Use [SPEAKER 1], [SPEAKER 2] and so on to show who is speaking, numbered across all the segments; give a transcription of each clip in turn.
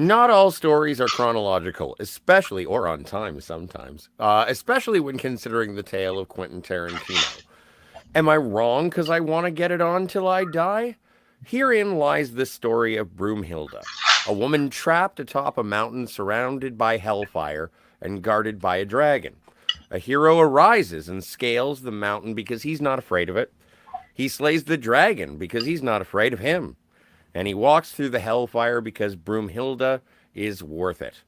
[SPEAKER 1] Not all stories are chronological, especially or on time sometimes, especially when considering the tale of Quentin Tarantino. Am I wrong because I want to get it on till I die? Herein lies the story of Broomhilda, a woman trapped atop a mountain surrounded by hellfire and guarded by a dragon. A hero arises and scales the mountain because he's not afraid of it. He slays the dragon because he's not afraid of him. And he walks through the hellfire because Broomhilda is worth it.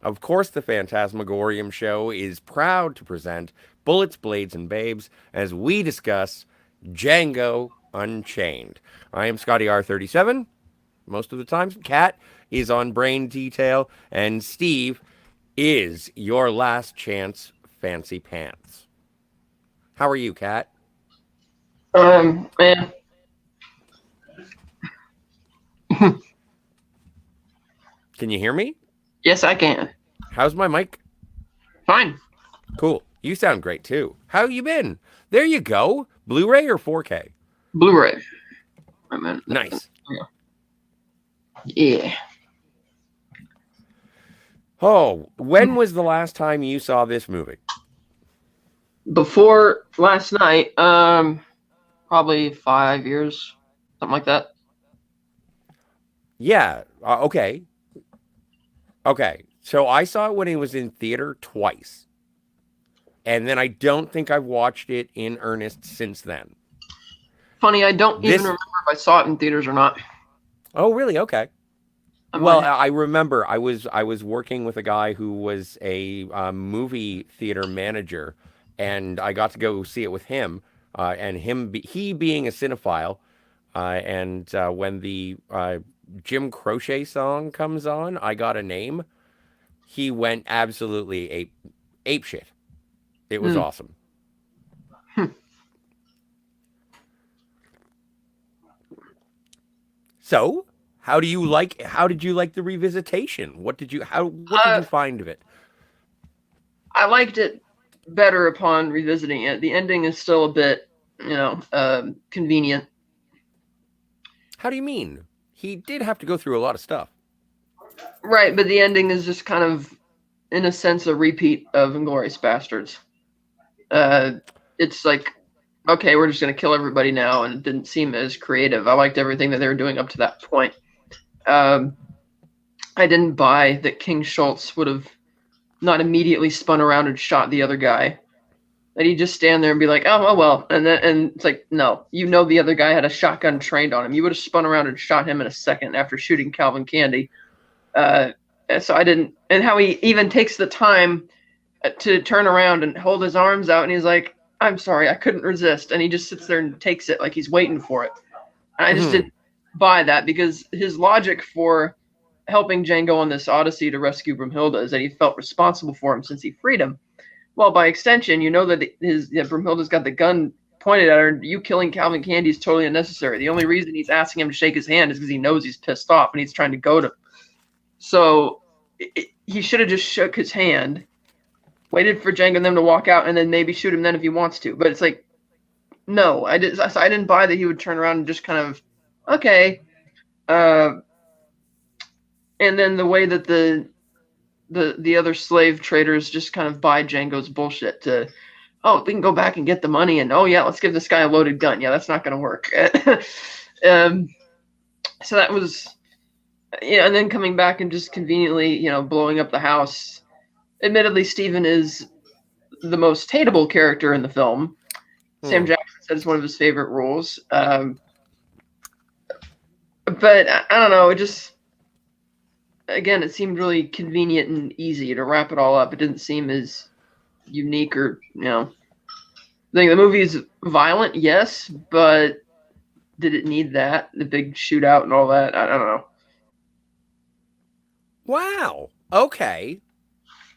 [SPEAKER 1] Of course, the Phantasmagorium show is proud to present Bullets, Blades, and Babes as we discuss Django Unchained. I am Scotty R37. Most of the time, Kat is on Brain Detail, and Steve is your last chance fancy pants. How are you, Kat?
[SPEAKER 2] Man.
[SPEAKER 1] Can you hear me?
[SPEAKER 2] Yes, I can.
[SPEAKER 1] How's my mic?
[SPEAKER 2] Fine.
[SPEAKER 1] Cool. You sound great too. How you been? There you go. Blu-ray or 4K?
[SPEAKER 2] Blu-ray. I mean,
[SPEAKER 1] Nice.
[SPEAKER 2] yeah.
[SPEAKER 1] Oh, when was the last time you saw this movie?
[SPEAKER 2] Before last night, probably 5 years, something like that.
[SPEAKER 1] Yeah. Okay. Okay. So I saw it when it was in theater twice. And then I don't think I've watched it in earnest since then.
[SPEAKER 2] Funny, I don't even remember if I saw it in theaters or not.
[SPEAKER 1] Oh, really? Okay. Well, I remember I was working with a guy who was a movie theater manager, and I got to go see it with him. He being a cinephile, and when the Jim Croce song comes on, I Got a Name, he went absolutely ape shit. It was awesome. So, how did you like the revisitation? What did you find of it?
[SPEAKER 2] I liked it better upon revisiting it. The ending is still a bit, convenient.
[SPEAKER 1] How do you mean? He did have to go through a lot of stuff.
[SPEAKER 2] Right, but the ending is just kind of, in a sense, a repeat of Inglourious Bastards. It's like, okay, we're just going to kill everybody now, and it didn't seem as creative. I liked everything that they were doing up to that point. I didn't buy that King Schultz would have not immediately spun around and shot the other guy. That he'd just stand there and be like, oh well, and it's like, no, the other guy had a shotgun trained on him. You would have spun around and shot him in a second after shooting Calvin Candy. So I didn't, and how he even takes the time to turn around and hold his arms out, and he's like, I'm sorry, I couldn't resist, and he just sits there and takes it like he's waiting for it. And I just didn't buy that, because his logic for helping Django on this odyssey to rescue Broomhilda is that he felt responsible for him since he freed him. Well, by extension, you know that Broomhilda's got the gun pointed at her. You killing Calvin Candy is totally unnecessary. The only reason he's asking him to shake his hand is because he knows he's pissed off and he's trying to goad him. So he should have just shook his hand, waited for Django and them to walk out, and then maybe shoot him then if he wants to. But it's like, no, I didn't buy that he would turn around and just kind of, okay. And then the way that the other slave traders just kind of buy Django's bullshit to, oh, we can go back and get the money, and oh yeah, let's give this guy a loaded gun. Yeah, that's not going to work. So that was, and then coming back and just conveniently, blowing up the house. Admittedly, Steven is the most hateable character in the film. Sam Jackson said it's one of his favorite roles. But I don't know, it just, again, it seemed really convenient and easy to wrap it all up. It didn't seem as unique or, I think the movie is violent, yes, but did it need that? The big shootout and all that? I don't know.
[SPEAKER 1] Wow. Okay.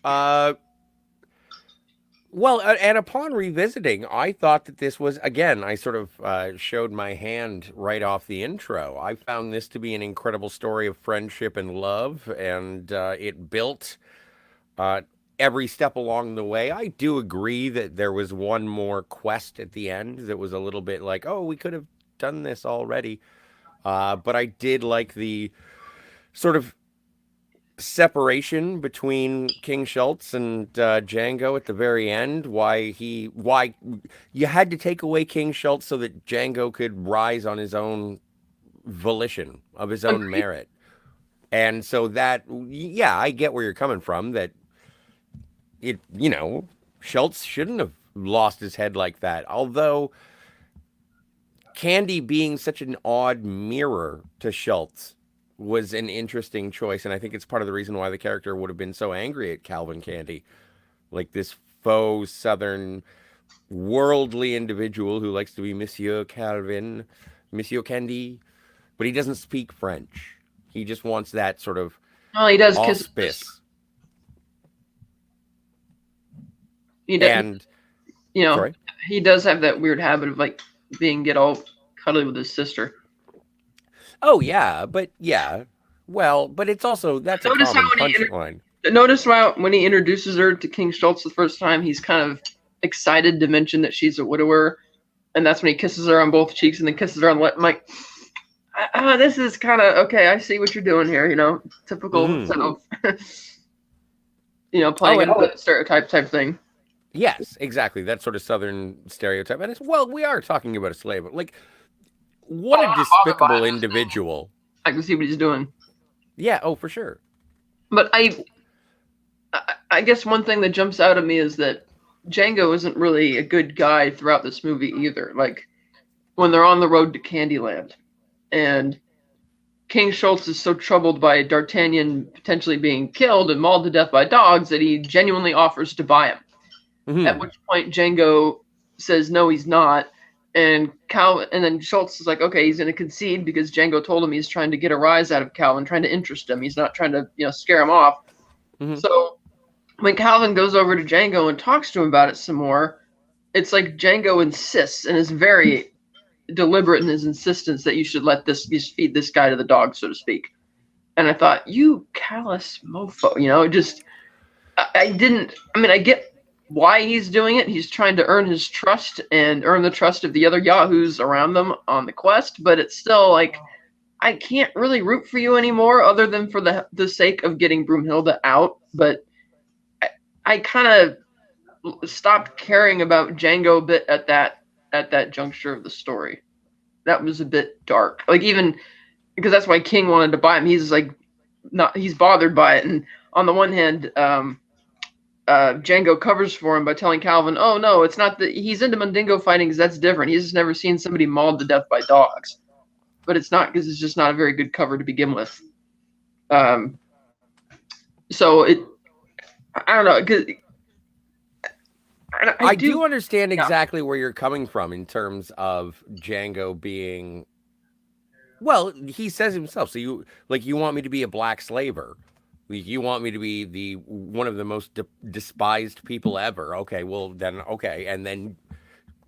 [SPEAKER 1] Well, and upon revisiting, I thought that this was, again, I sort of showed my hand right off the intro. I found this to be an incredible story of friendship and love, and it built every step along the way. I do agree that there was one more quest at the end that was a little bit like, oh, we could have done this already. But I did like the sort of separation between King Schultz and Django at the very end. Why you had to take away King Schultz so that Django could rise on his own volition of his own
[SPEAKER 2] Agreed.
[SPEAKER 1] merit. And so that, yeah, I get where you're coming from. That Schultz shouldn't have lost his head like that. Although Candy being such an odd mirror to Schultz was an interesting choice, and I think it's part of the reason why the character would have been so angry at Calvin Candy, like this faux Southern worldly individual who likes to be Monsieur Calvin, Monsieur Candy, but he doesn't speak French. He just wants that sort of
[SPEAKER 2] Well, he does kiss.
[SPEAKER 1] auspice.
[SPEAKER 2] He does,
[SPEAKER 1] And sorry,
[SPEAKER 2] he does have that weird habit of like get all cuddly with his sister.
[SPEAKER 1] oh yeah, but yeah, well, but it's also that's a
[SPEAKER 2] Notice
[SPEAKER 1] common
[SPEAKER 2] how
[SPEAKER 1] punchline.
[SPEAKER 2] Notice when he introduces her to King Schultz the first time, he's kind of excited to mention that she's a widower, and that's when he kisses her on both cheeks and then kisses her on the lip. I'm like, this is kind of okay. I see what you're doing here. Typical self. Playing into the stereotype type thing.
[SPEAKER 1] Yes, exactly. That sort of Southern stereotype. And we are talking about a slave. Like, what a despicable individual.
[SPEAKER 2] I can see what he's doing.
[SPEAKER 1] Yeah, oh, for sure.
[SPEAKER 2] But I guess one thing that jumps out at me is that Django isn't really a good guy throughout this movie either. Like, when they're on the road to Candyland, and King Schultz is so troubled by D'Artagnan potentially being killed and mauled to death by dogs that he genuinely offers to buy him. Mm-hmm. At which point Django says no, he's not, and then Schultz is like, okay, he's going to concede because Django told him he's trying to get a rise out of Calvin, trying to interest him. He's not trying to scare him off. Mm-hmm. So when Calvin goes over to Django and talks to him about it some more, it's like Django insists and is very deliberate in his insistence that you should feed this guy to the dogs, so to speak. And I thought, you callous mofo, I get why he's doing it. He's trying to earn his trust and earn the trust of the other yahoos around them on the quest, but it's still like, I can't really root for you anymore other than for the sake of getting Broomhilda out. But I kind of stopped caring about Django a bit at that juncture of the story. That was a bit dark. Like, even because that's why King wanted to buy him. He's like, he's bothered by it. And on the one hand, Django covers for him by telling Calvin, oh no, it's not that he's into Mandingo fighting, because that's different. He's just never seen somebody mauled to death by dogs. But it's not, because it's just not a very good cover to begin with. So I don't know, because
[SPEAKER 1] I do understand exactly where you're coming from in terms of Django being, well, he says himself, so you want me to be a black slaver. You want me to be one of the most despised people ever. Okay, well then, okay. And then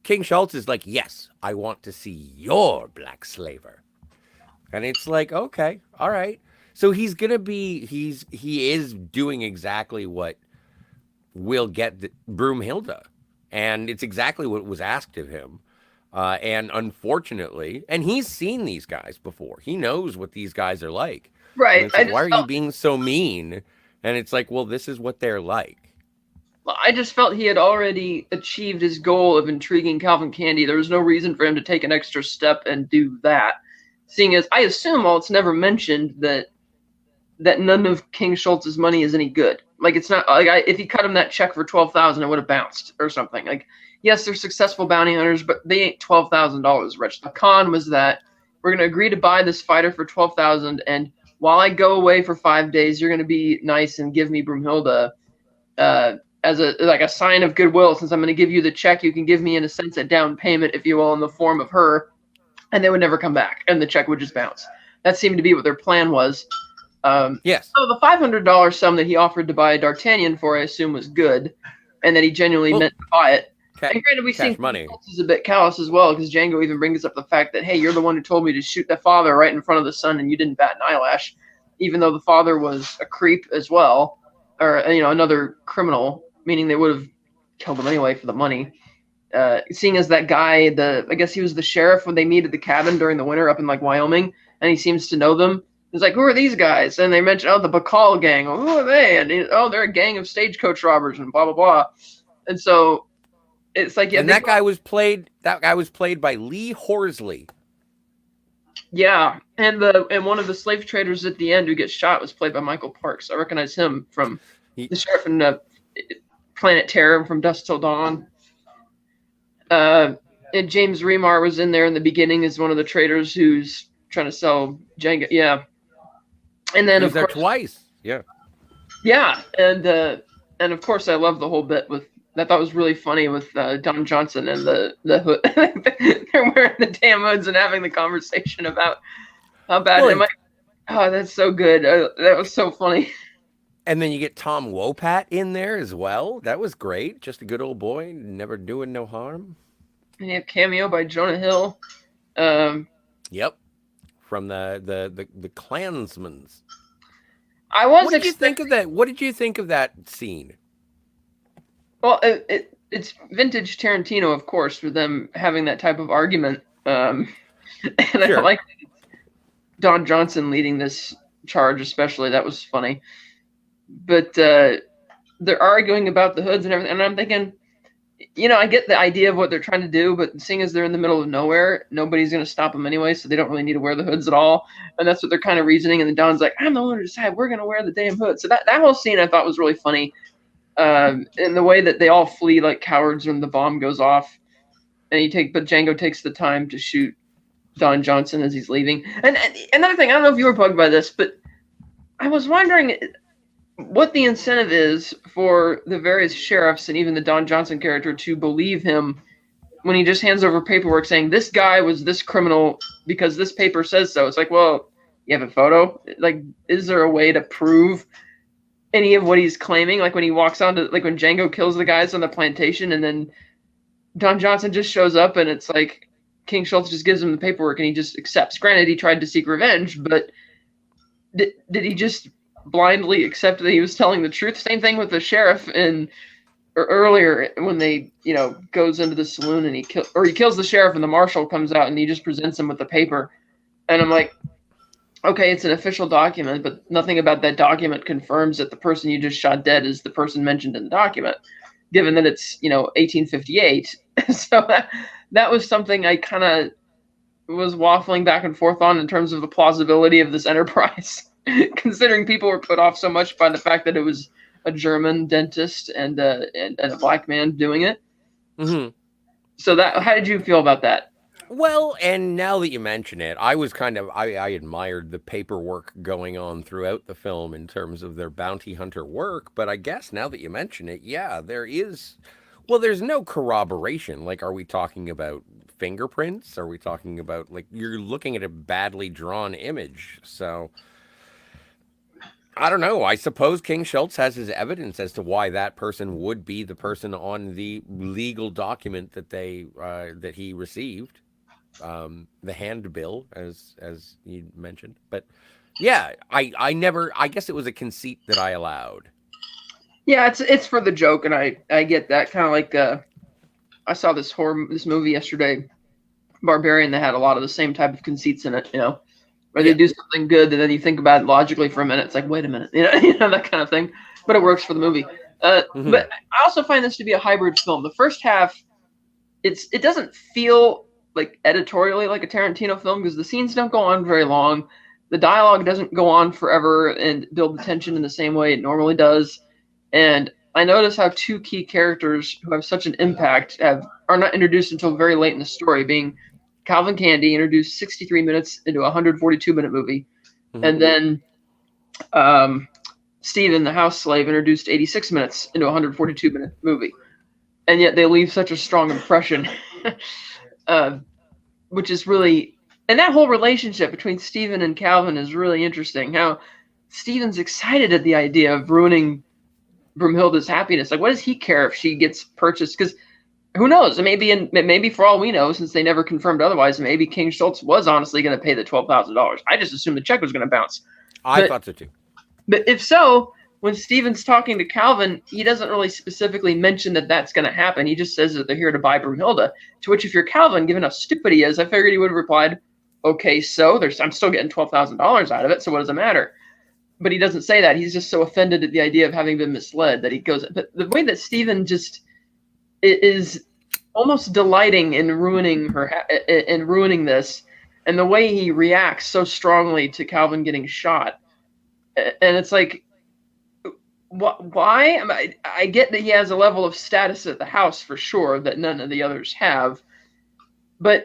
[SPEAKER 1] King Schultz is like, yes, I want to see your black slaver. And it's like, okay, all right. So he is doing exactly what will get Broomhilda. And it's exactly what was asked of him. And unfortunately, and he's seen these guys before. He knows what these guys are like.
[SPEAKER 2] Right.
[SPEAKER 1] Like, why are you being so mean? And it's like, well, this is what they're like.
[SPEAKER 2] I just felt he had already achieved his goal of intriguing Calvin Candy. There was no reason for him to take an extra step and do that. Seeing as I assume, it's never mentioned that none of King Schultz's money is any good. Like, it's not like if he cut him that check for $12,000, it would have bounced or something. Like, yes, they're successful bounty hunters, but they ain't $12,000 rich. The con was that we're going to agree to buy this fighter for $12,000, and while I go away for 5 days, you're going to be nice and give me Broomhilda as a sign of goodwill. Since I'm going to give you the check, you can give me, in a sense, a down payment, if you will, in the form of her, and they would never come back, and the check would just bounce. That seemed to be what their plan was.
[SPEAKER 1] Yes.
[SPEAKER 2] So the $500 sum that he offered to buy D'Artagnan for, I assume, was good, and that he genuinely meant to buy it. And granted, we think
[SPEAKER 1] money
[SPEAKER 2] is a bit callous as well, because Django even brings up the fact that, hey, you're the one who told me to shoot the father right in front of the son, and you didn't bat an eyelash, even though the father was a creep as well, or another criminal, meaning they would have killed him anyway for the money. Seeing as that guy, I guess he was the sheriff when they meet at the cabin during the winter up in like Wyoming, and he seems to know them. It's like, who are these guys? And they mention, oh, the Bacall gang. Oh, who are they? And oh, they're a gang of stagecoach robbers and blah blah blah. And so it's like, yeah,
[SPEAKER 1] And that guy was played by Lee Horsley.
[SPEAKER 2] Yeah, and one of the slave traders at the end who gets shot was played by Michael Parks. I recognize him from the sheriff in Planet Terror, from Dusk Till Dawn. And James Remar was in there in the beginning as one of the traders who's trying to sell Django. Yeah, and then
[SPEAKER 1] of course twice. Yeah,
[SPEAKER 2] and of course I love the whole bit with. I thought was really funny with Don Johnson and the hood. They're wearing the damn hoods and having the conversation about how bad am I. Oh, that's so good. That was so funny.
[SPEAKER 1] And then you get Tom Wopat in there as well. That was great. Just a good old boy, never doing no harm.
[SPEAKER 2] And you have cameo by Jonah Hill.
[SPEAKER 1] Yep, from the Klansmans.
[SPEAKER 2] What
[SPEAKER 1] did you think of that? What did you think of that scene?
[SPEAKER 2] Well, it's vintage Tarantino, of course, for them having that type of argument. And sure. I like Don Johnson leading this charge, especially. That was funny. But they're arguing about the hoods and everything. And I'm thinking, I get the idea of what they're trying to do, but seeing as they're in the middle of nowhere, nobody's going to stop them anyway, so they don't really need to wear the hoods at all. And that's what they're kind of reasoning. And then Don's like, I'm the one who decided we're going to wear the damn hood. So that whole scene I thought was really funny. And the way that they all flee like cowards when the bomb goes off, but Django takes the time to shoot Don Johnson as he's leaving. And another thing, I don't know if you were bugged by this, but I was wondering what the incentive is for the various sheriffs and even the Don Johnson character to believe him when he just hands over paperwork saying this guy was this criminal because this paper says so. It's like, well, you have a photo? Like, is there a way to prove any of what he's claiming? Like when he walks on to, like when Django kills the guys on the plantation and then Don Johnson just shows up and it's like King Schultz just gives him the paperwork and he just accepts. Granted, he tried to seek revenge, but did he just blindly accept that he was telling the truth? Same thing with the sheriff earlier when they, goes into the saloon and he kills the sheriff and the marshal comes out and he just presents him with the paper. And I'm like, okay, it's an official document, but nothing about that document confirms that the person you just shot dead is the person mentioned in the document, given that it's, 1858. So that was something I kind of was waffling back and forth on in terms of the plausibility of this enterprise, considering people were put off so much by the fact that it was a German dentist and a black man doing it.
[SPEAKER 1] Mm-hmm.
[SPEAKER 2] So how did you feel about that?
[SPEAKER 1] Well, and now that you mention it, I admired the paperwork going on throughout the film in terms of their bounty hunter work, but I guess now that you mention it, yeah, there's no corroboration. Like, are we talking about fingerprints? Are we talking about, like, you're looking at a badly drawn image? So, I don't know. I suppose King Schultz has his evidence as to why that person would be the person on the legal document that he received. The handbill, as you mentioned, but yeah, I guess it was a conceit that I allowed.
[SPEAKER 2] Yeah, it's for the joke, and I get that. Kind of like I saw this movie yesterday, Barbarian, that had a lot of the same type of conceits in it, where they do something good and then you think about it logically for a minute. It's like, wait a minute, that kind of thing, but it works for the movie. Mm-hmm. But I also find this to be a hybrid film. The first half, it doesn't feel like editorially like a Tarantino film because the scenes don't go on very long. The dialogue doesn't go on forever and build the tension in the same way it normally does. And I notice how two key characters who have such an impact are not introduced until very late in the story, being Calvin Candy, introduced 63 minutes into a 142-minute movie. Mm-hmm. And then Stephen, the house slave, introduced 86 minutes into a 142-minute movie. And yet they leave such a strong impression. Which is really, and that whole relationship between Stephen and Calvin is really interesting. How Stephen's excited at the idea of ruining Broomhilda's happiness. Like, what does he care if she gets purchased? Because who knows? Maybe for all we know, since they never confirmed otherwise, maybe King Schultz was honestly going to pay the $12,000. I just assumed the check was going to bounce.
[SPEAKER 1] I thought so too.
[SPEAKER 2] But if so, when Stephen's talking to Calvin, he doesn't really specifically mention that that's going to happen. He just says that they're here to buy Broomhilda. To which, if you're Calvin, given how stupid he is, I figured he would have replied, okay, so I'm still getting $12,000 out of it, so what does it matter? But he doesn't say that. He's just so offended at the idea of having been misled that he goes. But the way that Stephen just is almost delighting in ruining this, and the way he reacts so strongly to Calvin getting shot, and it's like, why? I get that he has a level of status at the house for sure that none of the others have, but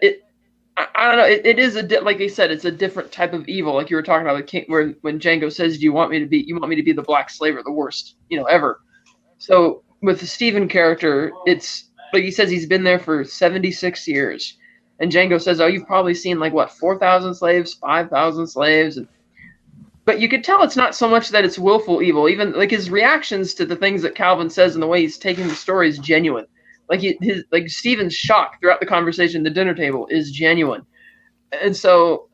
[SPEAKER 2] I don't know. It is like you said, it's a different type of evil. Like you were talking about, when Django says, "Do you want me to be the black slave or the worst, ever?" So with the Stephen character, it's like he says he's been there for 76 years, and Django says, "Oh, you've probably seen like what 4,000 slaves, 5,000 slaves," but you could tell it's not so much that it's willful evil. Even like his reactions to the things that Calvin says and the way he's taking the story is genuine. Like Stephen's shock throughout the conversation at the dinner table is genuine. And so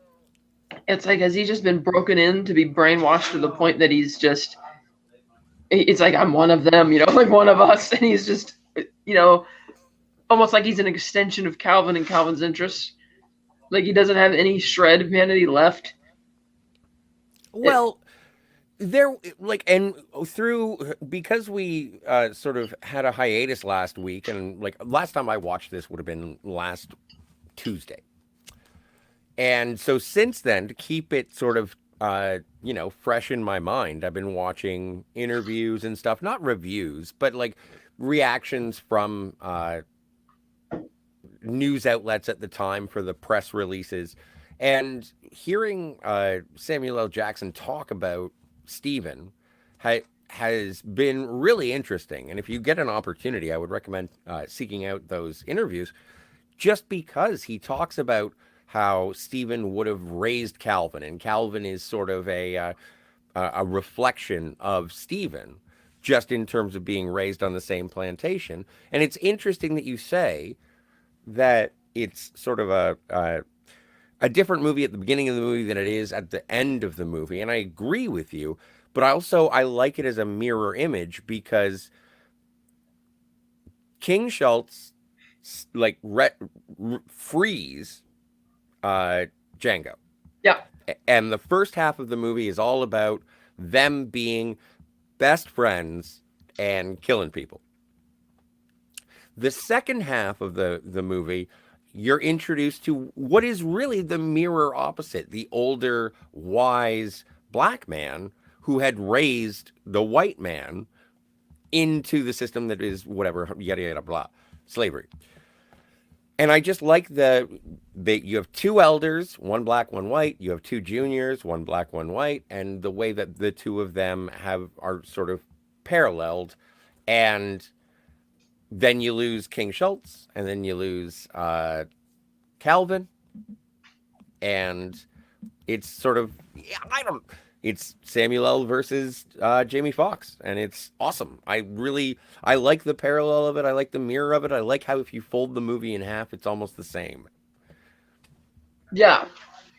[SPEAKER 2] it's like, has he just been broken in to be brainwashed to the point that it's like, I'm one of them, like one of us. And he's just, almost like he's an extension of Calvin and Calvin's interests. Like he doesn't have any shred of humanity left.
[SPEAKER 1] Well, because we sort of had a hiatus last week, and like last time I watched this would have been last Tuesday. And so since then, to keep it sort of fresh in my mind, I've been watching interviews and stuff, not reviews, but like reactions from news outlets at the time for the press releases, and hearing Samuel L. Jackson talk about Stephen has been really interesting. And if you get an opportunity, I would recommend seeking out those interviews, just because he talks about how Stephen would have raised Calvin, and Calvin is sort of a reflection of Stephen, just in terms of being raised on the same plantation. And it's interesting that you say that it's sort of a different movie at the beginning of the movie than it is at the end of the movie. And I agree with you, but I like it as a mirror image, because King Schultz like frees Django.
[SPEAKER 2] Yeah.
[SPEAKER 1] And the first half of the movie is all about them being best friends and killing people. The second half of the movie, you're introduced to what is really the mirror opposite, the older, wise black man who had raised the white man into the system that is whatever, yada, yada, blah, slavery. And I just like you have two elders, one black, one white. You have two juniors, one black, one white. And the way that the two of them are sort of paralleled. And then you lose King Schultz, and then you lose Calvin. And it's sort of, it's Samuel L. versus Jamie Foxx, and it's awesome. I like the parallel of it. I like the mirror of it. I like how if you fold the movie in half, it's almost the same.
[SPEAKER 2] Yeah,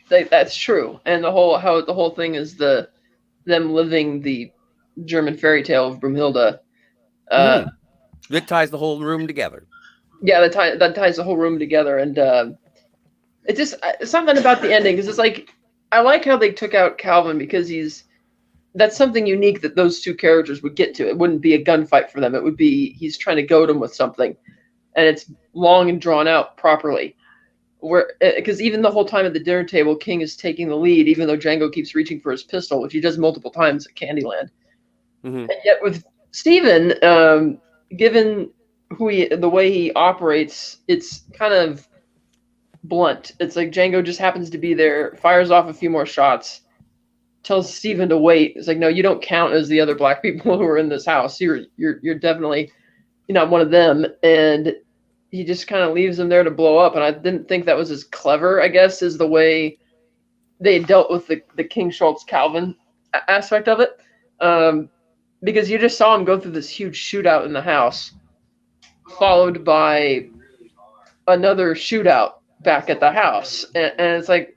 [SPEAKER 2] that's true. And the whole thing is them living the German fairy tale of Broomhilda.
[SPEAKER 1] That ties the whole room together.
[SPEAKER 2] Yeah, that ties the whole room together, and it's just something about the ending, because it's like, I like how they took out Calvin, because that's something unique that those two characters would get to. It wouldn't be a gunfight for them. It would be, he's trying to goad him with something, and it's long and drawn out properly. Because even the whole time at the dinner table, King is taking the lead, even though Django keeps reaching for his pistol, which he does multiple times at Candyland. Mm-hmm. And yet with Stephen, given the way he operates, it's kind of blunt. It's like Django just happens to be there, fires off a few more shots, tells Stephen to wait. It's like, no, you don't count as the other black people who are in this house. You're definitely, you're not one of them. And he just kind of leaves him there to blow up. And I didn't think that was as clever, I guess, as the way they dealt with the King Schultz Calvin aspect of it. Because you just saw him go through this huge shootout in the house, followed by another shootout back at the house. And it's like,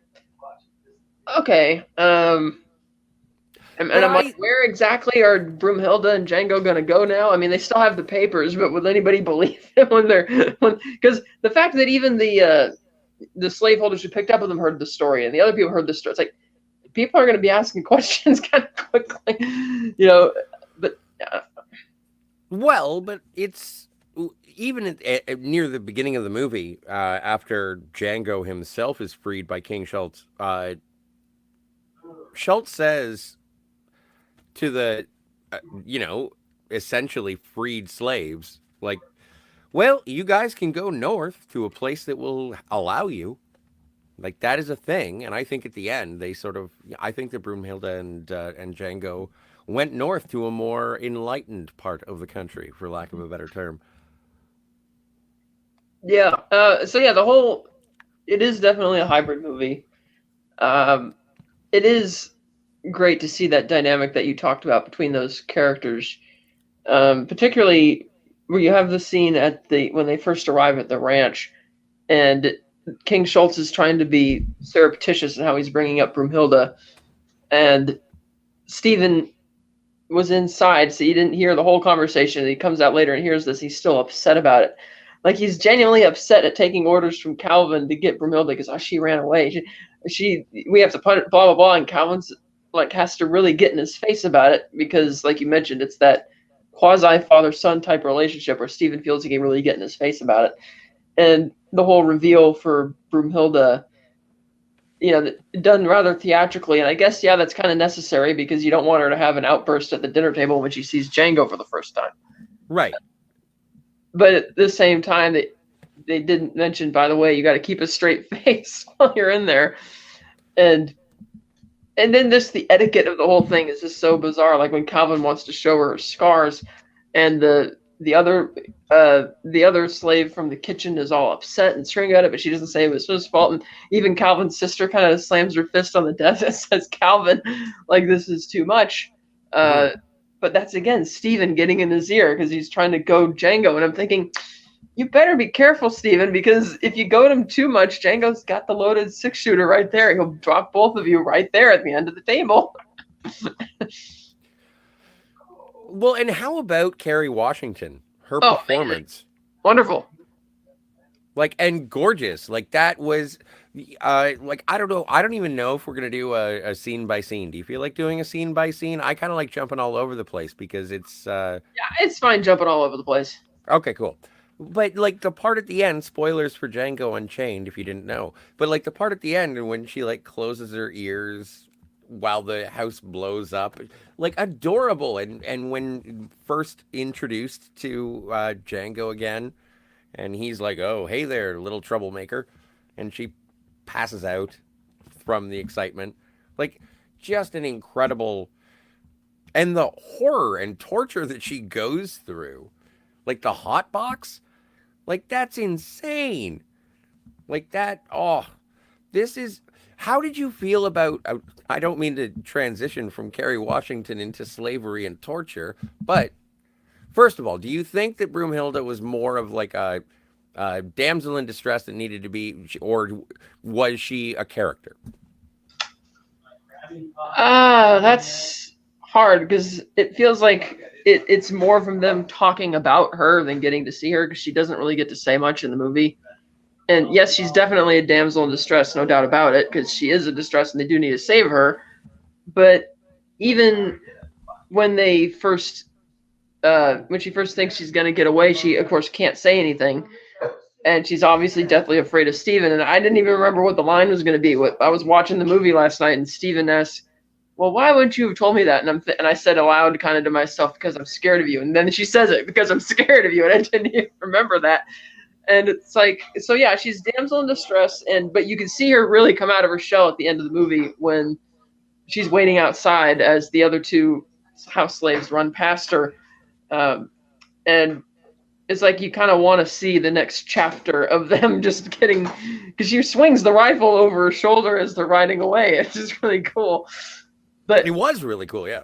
[SPEAKER 2] okay. And I'm like, where exactly are Broomhilda and Django going to go now? I mean, they still have the papers, but will anybody believe them because the fact that even the the slaveholders who picked up with him heard the story, and the other people heard the story. It's like people are going to be asking questions kind of quickly, But
[SPEAKER 1] Well, but it's even near the beginning of the movie, after Django himself is freed by King Schultz. Schultz says to the, uh, you know, essentially freed slaves, like, well, you guys can go north to a place that will allow you. Like that is a thing, and I think at the end they sort of, I think that Broomhilda and Django went north to a more enlightened part of the country, for lack of a better term.
[SPEAKER 2] yeah, so yeah, it is definitely a hybrid movie. Um, it is great to see that dynamic that you talked about between those characters, particularly where you have the scene when they first arrive at the ranch, and King Schultz is trying to be surreptitious in how he's bringing up Broomhilda, and Stephen was inside, so he didn't hear the whole conversation. He comes out later and hears this. He's still upset about it. Like he's genuinely upset at taking orders from Calvin to get Broomhilda because she ran away. We have to put it, blah blah blah, and Calvin's like has to really get in his face about it because, like you mentioned, it's that quasi father son type relationship where Stephen feels he can really get in his face about it, and the whole reveal for Broomhilda, done rather theatrically. And I guess, yeah, that's kind of necessary because you don't want her to have an outburst at the dinner table when she sees Django for the first time.
[SPEAKER 1] Right.
[SPEAKER 2] But at the same time, they didn't mention, by the way, you got to keep a straight face while you're in there. And then just the etiquette of the whole thing is just so bizarre. Like when Calvin wants to show her scars, and the other slave from the kitchen is all upset and screaming at it, but she doesn't say it was his fault. And even Calvin's sister kind of slams her fist on the desk and says, "Calvin, like this is too much." But that's again Stephen getting in his ear because he's trying to goad Django, and I'm thinking, you better be careful, Stephen, because if you goad him too much, Django's got the loaded 6-shooter right there. He'll drop both of you right there at the end of the table.
[SPEAKER 1] Well, and how about Kerry Washington? Her performance.
[SPEAKER 2] Man. Wonderful.
[SPEAKER 1] Like, and gorgeous. Like, that was, like, I don't know. I don't even know if we're going to do a scene by scene. Do you feel like doing a scene by scene? I kind of like jumping all over the place because it's.
[SPEAKER 2] Yeah, it's fine jumping all over the place.
[SPEAKER 1] Okay, cool. But, like, the part at the end, spoilers for Django Unchained, if you didn't know. But, like, the part at the end when she, like, closes her ears while the house blows up, like adorable. And when first introduced to Django again, and he's like, "Oh, hey there, little troublemaker," and she passes out from the excitement, like just an incredible, and the horror and torture that she goes through, like the hot box, like that's insane, like that. Oh, this is. How did you feel about? I don't mean to transition from Kerry Washington into slavery and torture, but first of all, do you think that Broomhilda was more of like a damsel in distress that needed to be, or was she a character?
[SPEAKER 2] That's hard because it feels like it's more from them talking about her than getting to see her because she doesn't really get to say much in the movie. And yes, she's definitely a damsel in distress, no doubt about it, because she is a distress and they do need to save her. But even when they first, when she first thinks she's going to get away, she, of course, can't say anything. And she's obviously deathly afraid of Stephen. And I didn't even remember what the line was going to be. I was watching the movie last night, and Stephen asked, "Well, why wouldn't you have told me that?" And I said aloud kind of to myself, "Because I'm scared of you." And then she says it, "Because I'm scared of you." And I didn't even remember that. And it's like, so yeah, she's damsel in distress, but you can see her really come out of her shell at the end of the movie when she's waiting outside as the other two house slaves run past her. And it's like you kind of want to see the next chapter of them just getting, because she swings the rifle over her shoulder as they're riding away. It's just really cool. But
[SPEAKER 1] it was really cool, yeah.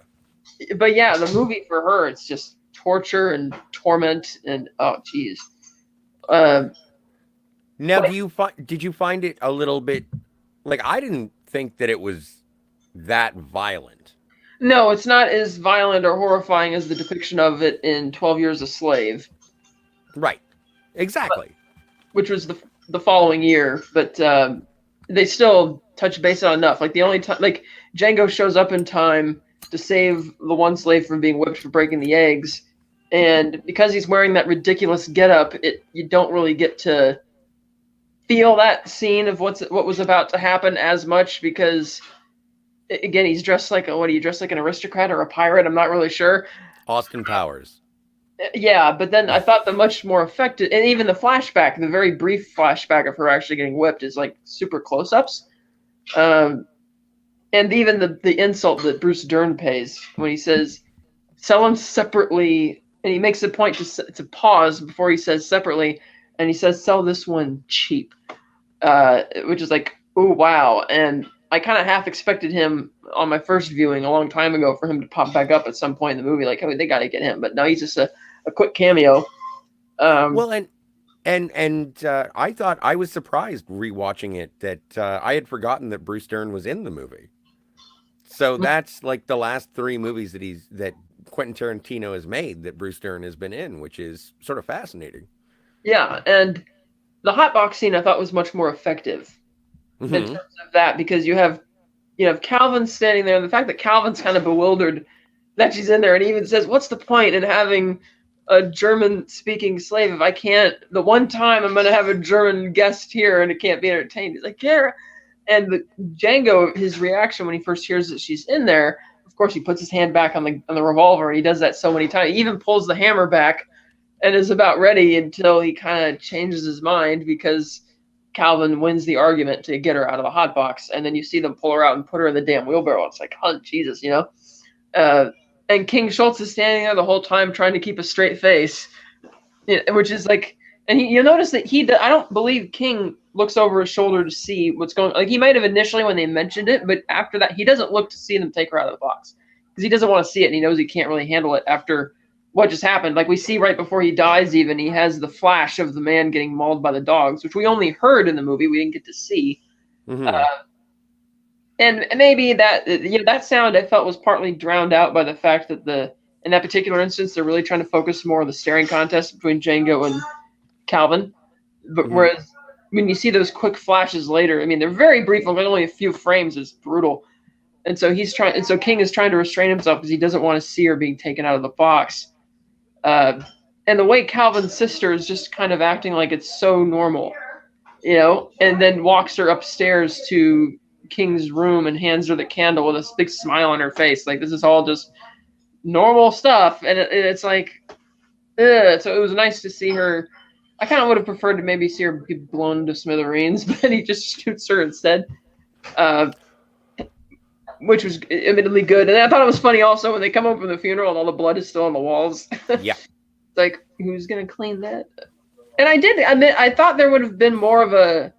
[SPEAKER 2] But yeah, the movie for her, it's just torture and torment and oh geez.
[SPEAKER 1] Now, did you find it a little bit like I didn't think that it was that violent?
[SPEAKER 2] No, it's not as violent or horrifying as the depiction of it in 12 Years a Slave.
[SPEAKER 1] Right. Exactly.
[SPEAKER 2] Which was the following year, but they still touch base on enough. Like the only time, like Django shows up in time to save the one slave from being whipped for breaking the eggs, and because he's wearing that ridiculous getup, you don't really get to feel that scene of what was about to happen as much because again he's dressed like what are you dressed like an aristocrat or a pirate? I'm not really sure.
[SPEAKER 1] Austin Powers.
[SPEAKER 2] Yeah, but then I thought the much more effective, and even the flashback, the very brief flashback of her actually getting whipped is like super close-ups. And even the insult that Bruce Dern pays when he says, sell them separately, and he makes a point to pause before he says separately, and he says, sell this one cheap, which is like, oh, wow. And I kind of half expected him on my first viewing a long time ago for him to pop back up at some point in the movie. Like, I mean, they got to get him. But no, he's just a quick cameo.
[SPEAKER 1] Well, and I thought I was surprised rewatching it that I had forgotten that Bruce Dern was in the movie. So that's like the last 3 movies that Quentin Tarantino has made that Bruce Dern has been in, which is sort of fascinating.
[SPEAKER 2] Yeah, and the hot box scene I thought was much more effective in terms of that because you have Calvin standing there, and the fact that Calvin's kind of bewildered that she's in there, and he even says, "What's the point in having a German-speaking slave if I can't? The one time I'm going to have a German guest here and it can't be entertained." He's like, "Yeah." And Django, his reaction when he first hears that she's in there, of course, he puts his hand back on the revolver, and he does that so many times. He even pulls the hammer back and is about ready until he kind of changes his mind because Calvin wins the argument to get her out of the hot box, and then you see them pull her out and put her in the damn wheelbarrow. It's like, oh, Jesus, and King Schultz is standing there the whole time trying to keep a straight face, which is like, and you'll notice that I don't believe King looks over his shoulder to see what's going on. Like, he might have initially when they mentioned it, but after that, he doesn't look to see them take her out of the box because he doesn't want to see it, and he knows he can't really handle it after what just happened. Like, we see right before he dies even, he has the flash of the man getting mauled by the dogs, which we only heard in the movie. We didn't get to see. And maybe that sound I felt was partly drowned out by the fact that in that particular instance, they're really trying to focus more on the staring contest between Django and Calvin. But whereas when you see those quick flashes later, I mean, they're very brief, like only a few frames. It's brutal. And so King is trying to restrain himself because he doesn't want to see her being taken out of the box. And the way Calvin's sister is just kind of acting like it's so normal, and then walks her upstairs to King's room and hands her the candle with a big smile on her face. Like, this is all just normal stuff. And it's like, ugh. So it was nice to see her. I kind of would have preferred to maybe see her get blown to smithereens, but he just shoots her instead. Which was admittedly good. And I thought it was funny also when they come home from the funeral and all the blood is still on the walls.
[SPEAKER 1] Yeah.
[SPEAKER 2] Like, who's going to clean that? And I thought there would have been more of a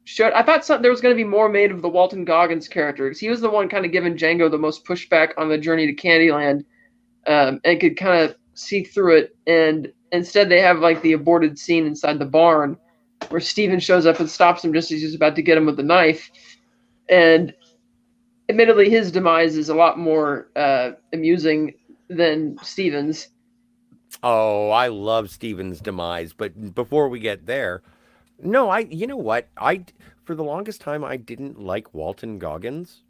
[SPEAKER 2] show. I thought there was going to be more made of the Walton Goggins character because he was the one kind of giving Django the most pushback on the journey to Candyland, and could kind of see through it. And instead they have like the aborted scene inside the barn where Steven shows up and stops him just as he's about to get him with the knife. And admittedly, his demise is a lot more amusing than Steven's.
[SPEAKER 1] Oh, I love Steven's demise, but before we get there, no, you know what? For the longest time, I didn't like Walton Goggins.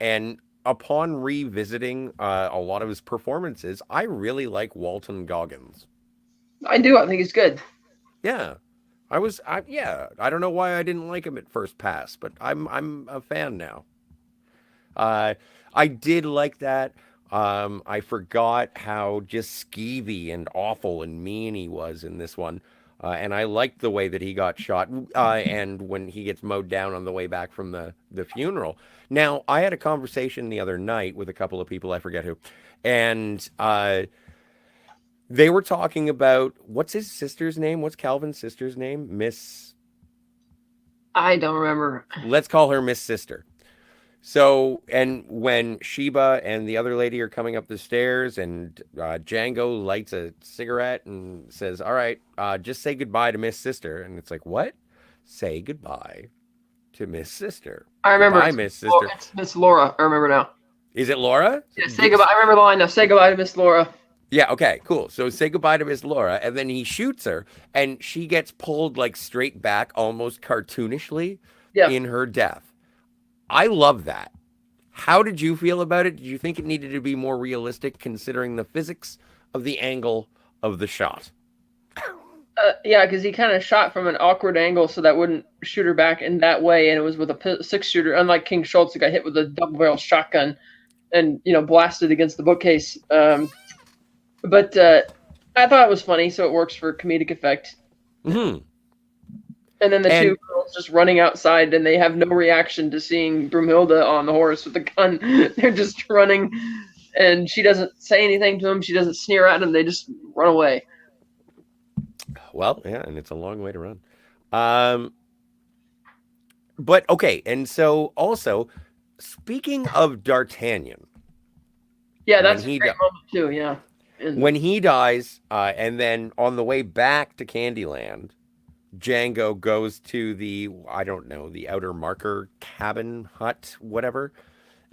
[SPEAKER 1] And upon revisiting a lot of his performances, I really like Walton Goggins.
[SPEAKER 2] I do. I think he's good.
[SPEAKER 1] Yeah. I don't know why I didn't like him at first pass, but I'm a fan now. I did like that. I forgot how just skeevy and awful and mean he was in this one. And I liked the way that he got shot and when he gets mowed down on the way back from the funeral. Now, I had a conversation the other night with a couple of people, I forget who, and they were talking about, what's his sister's name? What's Calvin's sister's name? Miss...
[SPEAKER 2] I don't remember.
[SPEAKER 1] Let's call her Miss Sister. So, and when Sheba and the other lady are coming up the stairs and Django lights a cigarette and says, all right, just say goodbye to Miss Sister. And it's like, what? Say goodbye to Miss Sister.
[SPEAKER 2] I remember.
[SPEAKER 1] Goodbye, Miss Sister.
[SPEAKER 2] It's Miss Laura. I remember now.
[SPEAKER 1] Is it Laura?
[SPEAKER 2] Yeah, say goodbye. I remember the line now. Say goodbye to Miss Laura.
[SPEAKER 1] Yeah, okay, cool. So say goodbye to Miss Laura, and then he shoots her, and she gets pulled like straight back, almost cartoonishly,
[SPEAKER 2] Yeah.
[SPEAKER 1] in her death. I love that. How did you feel about it? Did you think it needed to be more realistic considering the physics of the angle of the shot?
[SPEAKER 2] Yeah, because he kind of shot from an awkward angle, so that wouldn't shoot her back in that way, and it was with a six shooter, unlike King Schultz, who got hit with a double barrel shotgun and blasted against the bookcase. But I thought it was funny, so it works for comedic effect.
[SPEAKER 1] Hmm.
[SPEAKER 2] And then the two
[SPEAKER 1] And
[SPEAKER 2] girls just running outside, and they have no reaction to seeing Broomhilda on the horse with the gun. They're just running, and she doesn't say anything to them. She doesn't sneer at them. They just run away.
[SPEAKER 1] well, yeah, and it's a long way to run. Um, but okay, and so also speaking of D'Artagnan,
[SPEAKER 2] Yeah,
[SPEAKER 1] when
[SPEAKER 2] that's a
[SPEAKER 1] he
[SPEAKER 2] great
[SPEAKER 1] di-
[SPEAKER 2] moment too. Yeah, and
[SPEAKER 1] when he dies, and then on the way back to Candyland, Django goes to the, I don't know, the outer marker cabin hut, whatever,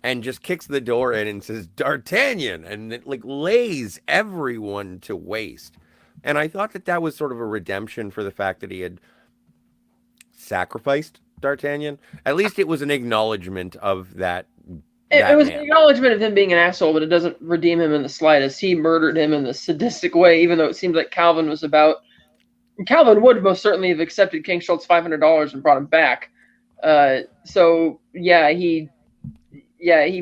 [SPEAKER 1] and just kicks the door in and says D'Artagnan, and it like lays everyone to waste. And I thought that that was sort of a redemption for the fact that he had sacrificed D'Artagnan. At least it was an acknowledgement of
[SPEAKER 2] it
[SPEAKER 1] that
[SPEAKER 2] was an
[SPEAKER 1] man.
[SPEAKER 2] acknowledgement of him being an asshole, but it doesn't redeem him in the slightest. He murdered him in the sadistic way, even though it seems like Calvin was about. Calvin would most certainly have accepted King Schultz $500 and brought him back. So he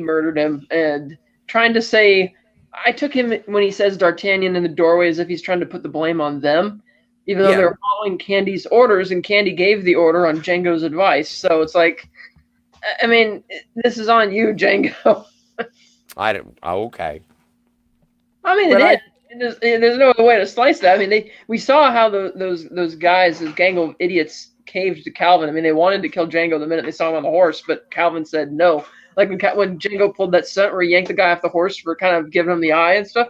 [SPEAKER 2] murdered him and trying to say. I took him when he says D'Artagnan in the doorway as if he's trying to put the blame on them, even though
[SPEAKER 1] Yeah,
[SPEAKER 2] they're following Candy's orders and Candy gave the order on Django's advice. So it's like, I mean, this is on you, Django.
[SPEAKER 1] I don't. Oh, okay,
[SPEAKER 2] I mean, it
[SPEAKER 1] but
[SPEAKER 2] is.
[SPEAKER 1] I
[SPEAKER 2] There's no other way to slice that. I mean, we saw how those guys, those gang of idiots, caved to Calvin. I mean, they wanted to kill Django the minute they saw him on the horse, but Calvin said no. Like when Django pulled that stunt where he yanked the guy off the horse for kind of giving him the eye and stuff.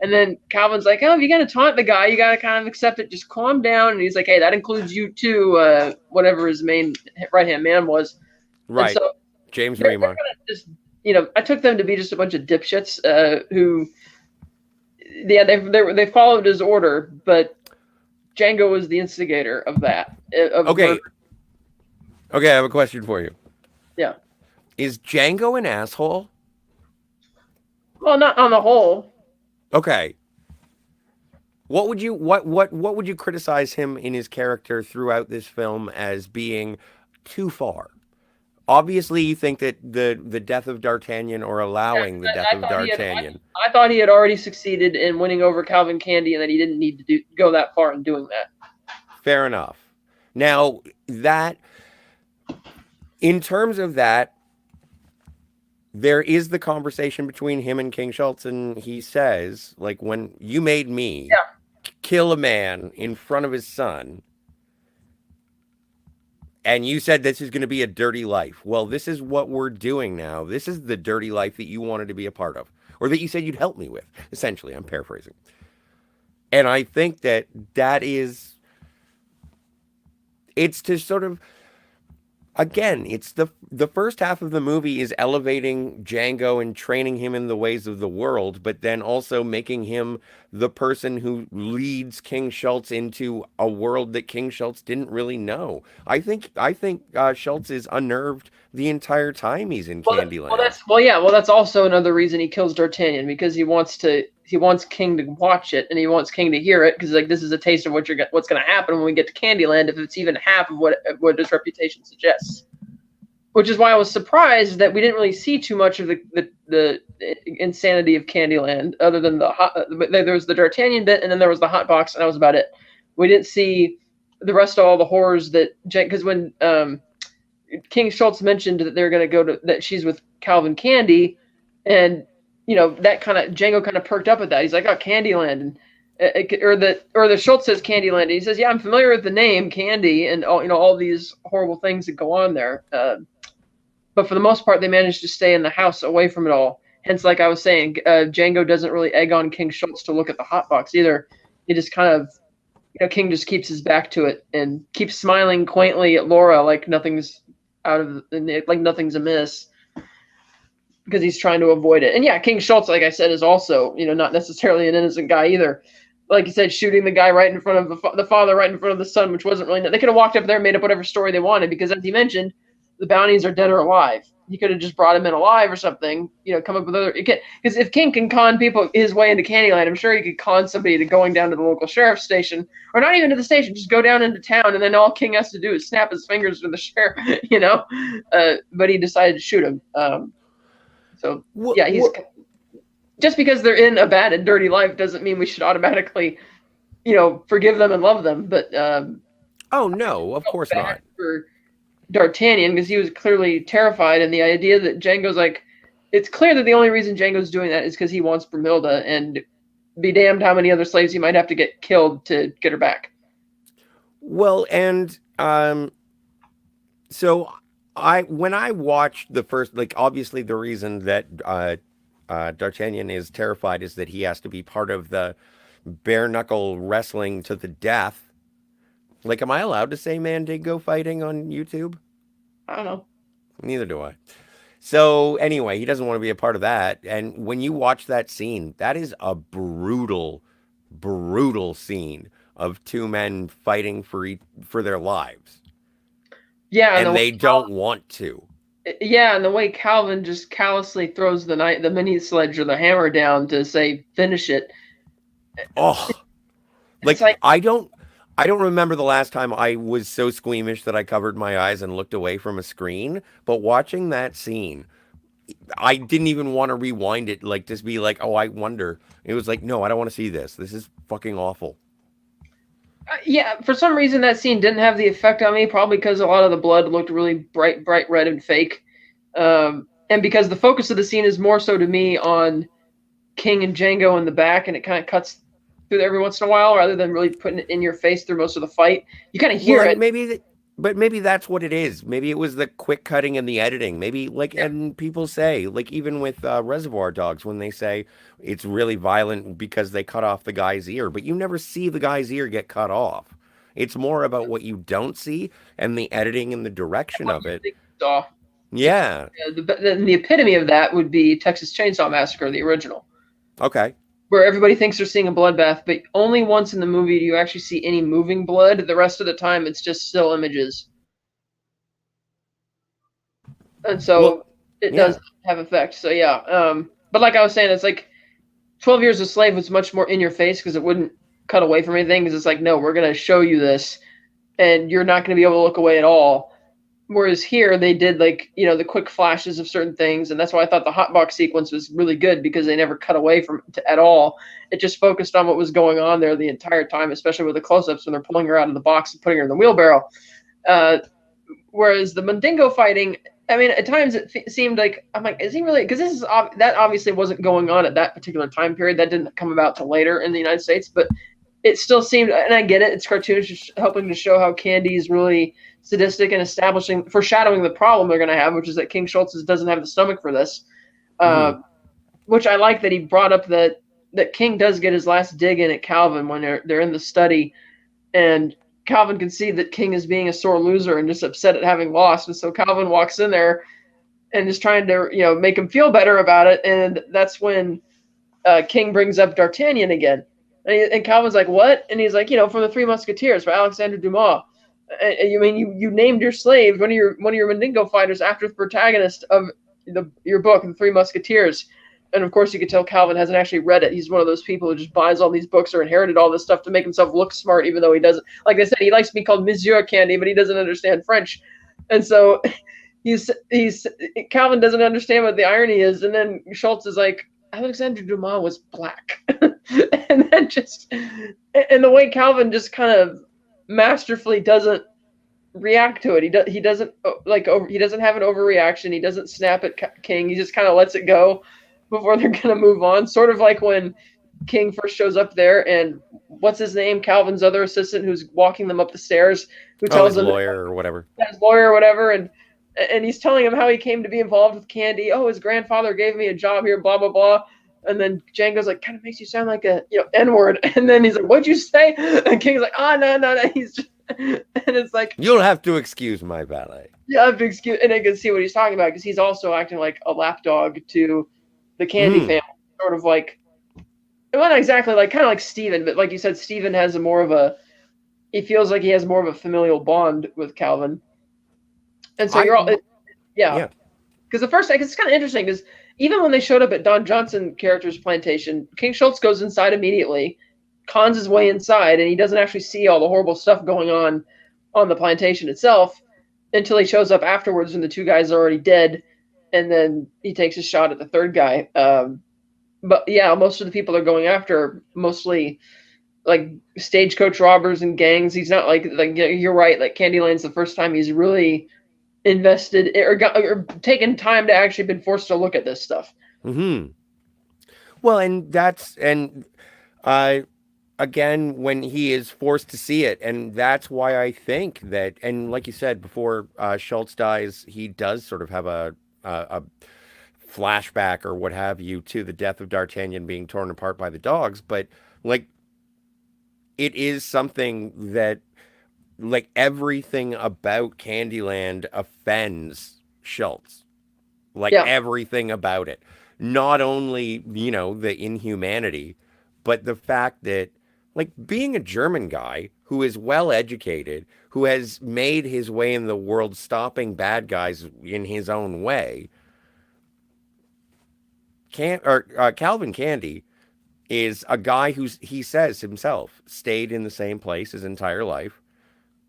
[SPEAKER 2] And then Calvin's like, "Oh, if you're gonna taunt the guy, you gotta kind of accept it. Just calm down." And he's like, "Hey, that includes you too." Whatever his main right hand man was. And
[SPEAKER 1] right,
[SPEAKER 2] so
[SPEAKER 1] James
[SPEAKER 2] they're
[SPEAKER 1] Remar.
[SPEAKER 2] gonna just, I took them to be just a bunch of dipshits who yeah, they followed his order, but Django was the instigator of that. Of
[SPEAKER 1] Okay,
[SPEAKER 2] murder.
[SPEAKER 1] okay, I have a question for you.
[SPEAKER 2] Yeah.
[SPEAKER 1] Is Django an asshole?
[SPEAKER 2] Well, not on the whole.
[SPEAKER 1] Okay. What would you criticize him in his character throughout this film as being too far? Obviously, you think that the death of D'Artagnan or
[SPEAKER 2] Yeah,
[SPEAKER 1] allowing the death of D'Artagnan.
[SPEAKER 2] I thought he had already succeeded in winning over Calvin Candy, and that he didn't need to go that far in doing that.
[SPEAKER 1] Fair enough. Now, that in terms of that, there is the conversation between him and King Schultz, and he says, like, when you made me
[SPEAKER 2] Yeah.
[SPEAKER 1] kill a man in front of his son, and you said this is going to be a dirty life. Well, this is what we're doing now. This is the dirty life that you wanted to be a part of, or that you said you'd help me with. Essentially, I'm paraphrasing. And I think that that is, it's to sort of, again, it's the first half of the movie is elevating Django and training him in the ways of the world, but then also making him the person who leads King Schultz into a world that King Schultz didn't really know. I think Schultz is unnerved the entire time he's in Candyland.
[SPEAKER 2] That's also another reason he kills D'Artagnan, because he wants King to watch it and he wants King to hear it, because like this is a taste of what's going to happen when we get to Candyland if it's even half of what his reputation suggests. Which is why I was surprised that we didn't really see too much of the insanity of Candyland, other than there was the D'Artagnan bit, and then there was the hot box, and that was about it. We didn't see the rest of all the horrors because when King Schultz mentioned that they're going to go to that she's with Calvin Candy, and that kind of Django kind of perked up at that. He's like, "Oh, Candyland," and or the Schultz says Candyland, and he says, "Yeah, I'm familiar with the name Candy and all these horrible things that go on there." But for the most part, they managed to stay in the house away from it all. Hence, like I was saying, Django doesn't really egg on King Schultz to look at the hot box either. He just kind of, King just keeps his back to it and keeps smiling quaintly at Laura like nothing's nothing's amiss. because he's trying to avoid it. And yeah, King Schultz, like I said, is also, not necessarily an innocent guy either. Like you said, shooting the guy right in front of the father, right in front of the son, which wasn't really. They could have walked up there and made up whatever story they wanted, because as you mentioned, the bounties are dead or alive. He could have just brought him in alive or something, come up with other. Because if King can con people his way into Candyland, I'm sure he could con somebody to going down to the local sheriff's station, or not even to the station, just go down into town, and then all King has to do is snap his fingers to the sheriff, But he decided to shoot him. So yeah, he's just because they're in a bad and dirty life doesn't mean we should automatically, forgive them and love them. But
[SPEAKER 1] oh no, of course not.
[SPEAKER 2] For D'Artagnan, because he was clearly terrified, and the idea that Django's like, it's clear that the only reason Django's doing that is because he wants Brumilda, and be damned how many other slaves he might have to get killed to get her back.
[SPEAKER 1] Well, and so when I watched the first, like, obviously the reason that D'Artagnan is terrified is that he has to be part of the bare knuckle wrestling to the death. Like, am I allowed to say Mandingo fighting on YouTube?
[SPEAKER 2] I don't know.
[SPEAKER 1] Neither do I. So anyway, he doesn't want to be a part of that. And when you watch that scene, that is a brutal, brutal scene of two men fighting for their lives.
[SPEAKER 2] Yeah,
[SPEAKER 1] and they don't want to.
[SPEAKER 2] Yeah, and the way Calvin just callously throws the mini sledge or the hammer down to say finish it.
[SPEAKER 1] Oh, like I don't remember the last time I was so squeamish that I covered my eyes and looked away from a screen. But watching that scene, I didn't even want to rewind it, like just be like, oh, I wonder. It was like, no, I don't want to see this. This is fucking awful.
[SPEAKER 2] Yeah, for some reason that scene didn't have the effect on me, probably because a lot of the blood looked really bright red and fake. And because the focus of the scene is more so to me on King and Django in the back, and it kind of cuts through every once in a while rather than really putting it in your face through most of the fight. You kind of hear it.
[SPEAKER 1] But maybe that's what it is. Maybe it was the quick cutting and the editing. Maybe and people say, like, even with Reservoir Dogs, when they say it's really violent because they cut off the guy's ear, but you never see the guy's ear get cut off. It's more about what you don't see and the editing and the direction of it. Yeah.
[SPEAKER 2] The epitome of that would be Texas Chainsaw Massacre, the original.
[SPEAKER 1] Okay.
[SPEAKER 2] Where everybody thinks they're seeing a bloodbath, but only once in the movie do you actually see any moving blood. The rest of the time, it's just still images. And so it does have effect. So yeah. But like I was saying, it's like 12 Years a Slave was much more in your face because it wouldn't cut away from anything. Because it's like, no, we're going to show you this, and you're not going to be able to look away at all. Whereas here, they did the quick flashes of certain things, and that's why I thought the hotbox sequence was really good, because they never cut away from it at all. It just focused on what was going on there the entire time, especially with the close-ups when they're pulling her out of the box and putting her in the wheelbarrow. Whereas the Mandingo fighting, I mean, at times it seemed like, I'm like, is he really? Because that obviously wasn't going on at that particular time period. That didn't come about till later in the United States, but it still seemed, and I get it, it's cartoonish, helping to show how Candy is really sadistic and foreshadowing the problem they're going to have, which is that King Schultz doesn't have the stomach for this. Which I like that he brought up that King does get his last dig in at Calvin when they're in the study, and Calvin can see that King is being a sore loser and just upset at having lost. And so Calvin walks in there and is trying to, make him feel better about it. And that's when King brings up D'Artagnan again. And Calvin's like, what? And he's like, from the Three Musketeers, by Alexandre Dumas. You mean you named your slave, one of your Mandingo fighters, after the protagonist of your book, The Three Musketeers. And of course, you could tell Calvin hasn't actually read it. He's one of those people who just buys all these books or inherited all this stuff to make himself look smart, even though he doesn't. Like I said, he likes to be called Monsieur Candy, but he doesn't understand French. And so Calvin doesn't understand what the irony is. And then Schultz is like, Alexandre Dumas was black. And the way Calvin just kind of masterfully doesn't react to it. He doesn't he doesn't have an overreaction. He doesn't snap at King. He just kind of lets it go before they're going to move on. Sort of like when King first shows up there, and what's his name? Calvin's other assistant who's walking them up the stairs, who tells him,
[SPEAKER 1] lawyer or whatever.
[SPEAKER 2] His lawyer or whatever, and he's telling him how he came to be involved with Candy. Oh, his grandfather gave me a job here, blah, blah, blah. And then Django's like, kind of makes you sound like a N-word. And then he's like, what'd you say? And King's like, no. He's just, And it's like,
[SPEAKER 1] You'll have to excuse my valet.
[SPEAKER 2] yeah, I have to excuse, and I can see what he's talking about because he's also acting like a lapdog to the Candy
[SPEAKER 1] Mm.
[SPEAKER 2] family, sort of like, well, not exactly like, kind of like Steven, but like you said, Steven has a more of a, he feels like he has more of a familial bond with Calvin, and so
[SPEAKER 1] I
[SPEAKER 2] you're all, yeah,
[SPEAKER 1] yeah.
[SPEAKER 2] because the first, like, it's kind of interesting because even when they showed up at Don Johnson character's plantation, King Schultz goes inside immediately, cons his way inside, and he doesn't actually see all the horrible stuff going on the plantation itself until he shows up afterwards when the two guys are already dead, and then he takes a shot at the third guy. But yeah, most of the people they're going after mostly like stagecoach robbers and gangs. He's not like you're right. Like Candyland's the first time he's really invested or taken time to actually been forced to look at this stuff.
[SPEAKER 1] Hmm. Well, and that's and uh again when he is forced to see it, and that's why I think that, and like you said before, Schultz dies, he does sort of have a flashback or what have you to the death of D'Artagnan being torn apart by the dogs, but like it is something that like everything about Candyland offends Schultz. Like
[SPEAKER 2] Yeah,
[SPEAKER 1] everything about it. Not only, the inhumanity, but the fact that, like, being a German guy who is well educated, who has made his way in the world stopping bad guys in his own way, Calvin Candy is a guy who's, he says himself, stayed in the same place his entire life,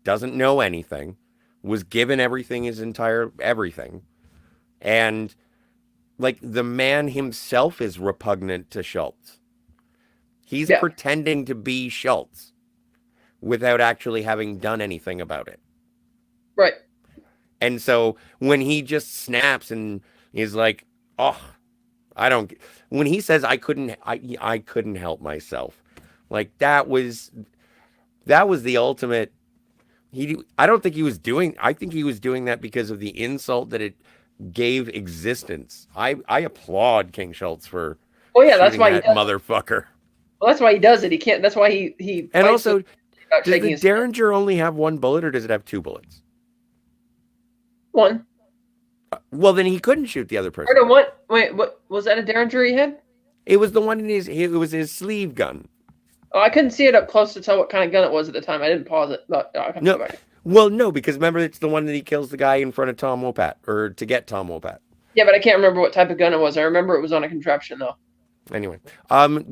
[SPEAKER 1] doesn't know anything, was given everything his entire everything, and like the man himself is repugnant to Schultz. He's
[SPEAKER 2] yeah,
[SPEAKER 1] pretending to be Schultz without actually having done anything about it.
[SPEAKER 2] right.
[SPEAKER 1] And so when he just snaps and is like, "Oh, I don't," when he says I couldn't help myself. Like that was the ultimate. I don't think he was doing, I think he was doing that because of the insult that it gave existence. I applaud King Schultz for
[SPEAKER 2] Oh yeah, that's
[SPEAKER 1] shooting
[SPEAKER 2] why he
[SPEAKER 1] that
[SPEAKER 2] does.
[SPEAKER 1] motherfucker.
[SPEAKER 2] Well, that's why he does it. He can't. That's why he
[SPEAKER 1] And
[SPEAKER 2] fights with
[SPEAKER 1] also,
[SPEAKER 2] without
[SPEAKER 1] does
[SPEAKER 2] shaking
[SPEAKER 1] the
[SPEAKER 2] his head.
[SPEAKER 1] Derringer only have one bullet or does it have two bullets?
[SPEAKER 2] One.
[SPEAKER 1] Well, then he couldn't shoot the other
[SPEAKER 2] Or
[SPEAKER 1] person.
[SPEAKER 2] no, what? Wait, what was that? A Derringer he had?
[SPEAKER 1] It was the one in his, it was his sleeve gun.
[SPEAKER 2] Oh, I couldn't see it up close to tell what kind of gun it was at the time. I didn't pause it, but I'll have to go
[SPEAKER 1] No,
[SPEAKER 2] back.
[SPEAKER 1] well, no, because remember it's the one that he kills the guy in front of Tom Wopat, or to get Tom Wopat.
[SPEAKER 2] Yeah, but I can't remember what type of gun it was. I remember it was on a contraption though.
[SPEAKER 1] Anyway,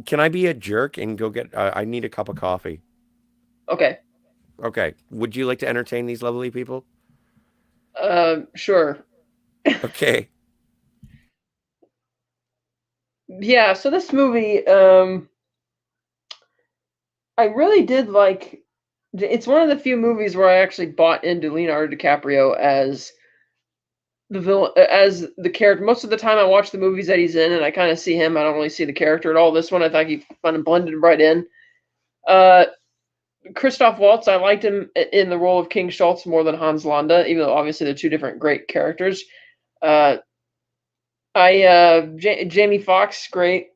[SPEAKER 1] can I be a jerk and go get? I need a cup of coffee.
[SPEAKER 2] Okay.
[SPEAKER 1] Okay, would you like to entertain these lovely people?
[SPEAKER 2] Sure.
[SPEAKER 1] Okay.
[SPEAKER 2] Yeah. So this movie, I really did like. It's one of the few movies where I actually bought into Leonardo DiCaprio as the villain, as the character. Most of the time, I watch the movies that he's in, and I kind of see him. I don't really see the character at all. This one, I thought he kind of blended right in. Uh, Christoph Waltz, I liked him in the role of King Schultz more than Hans Landa, even though obviously they're two different great characters. Uh, Jamie Foxx, great.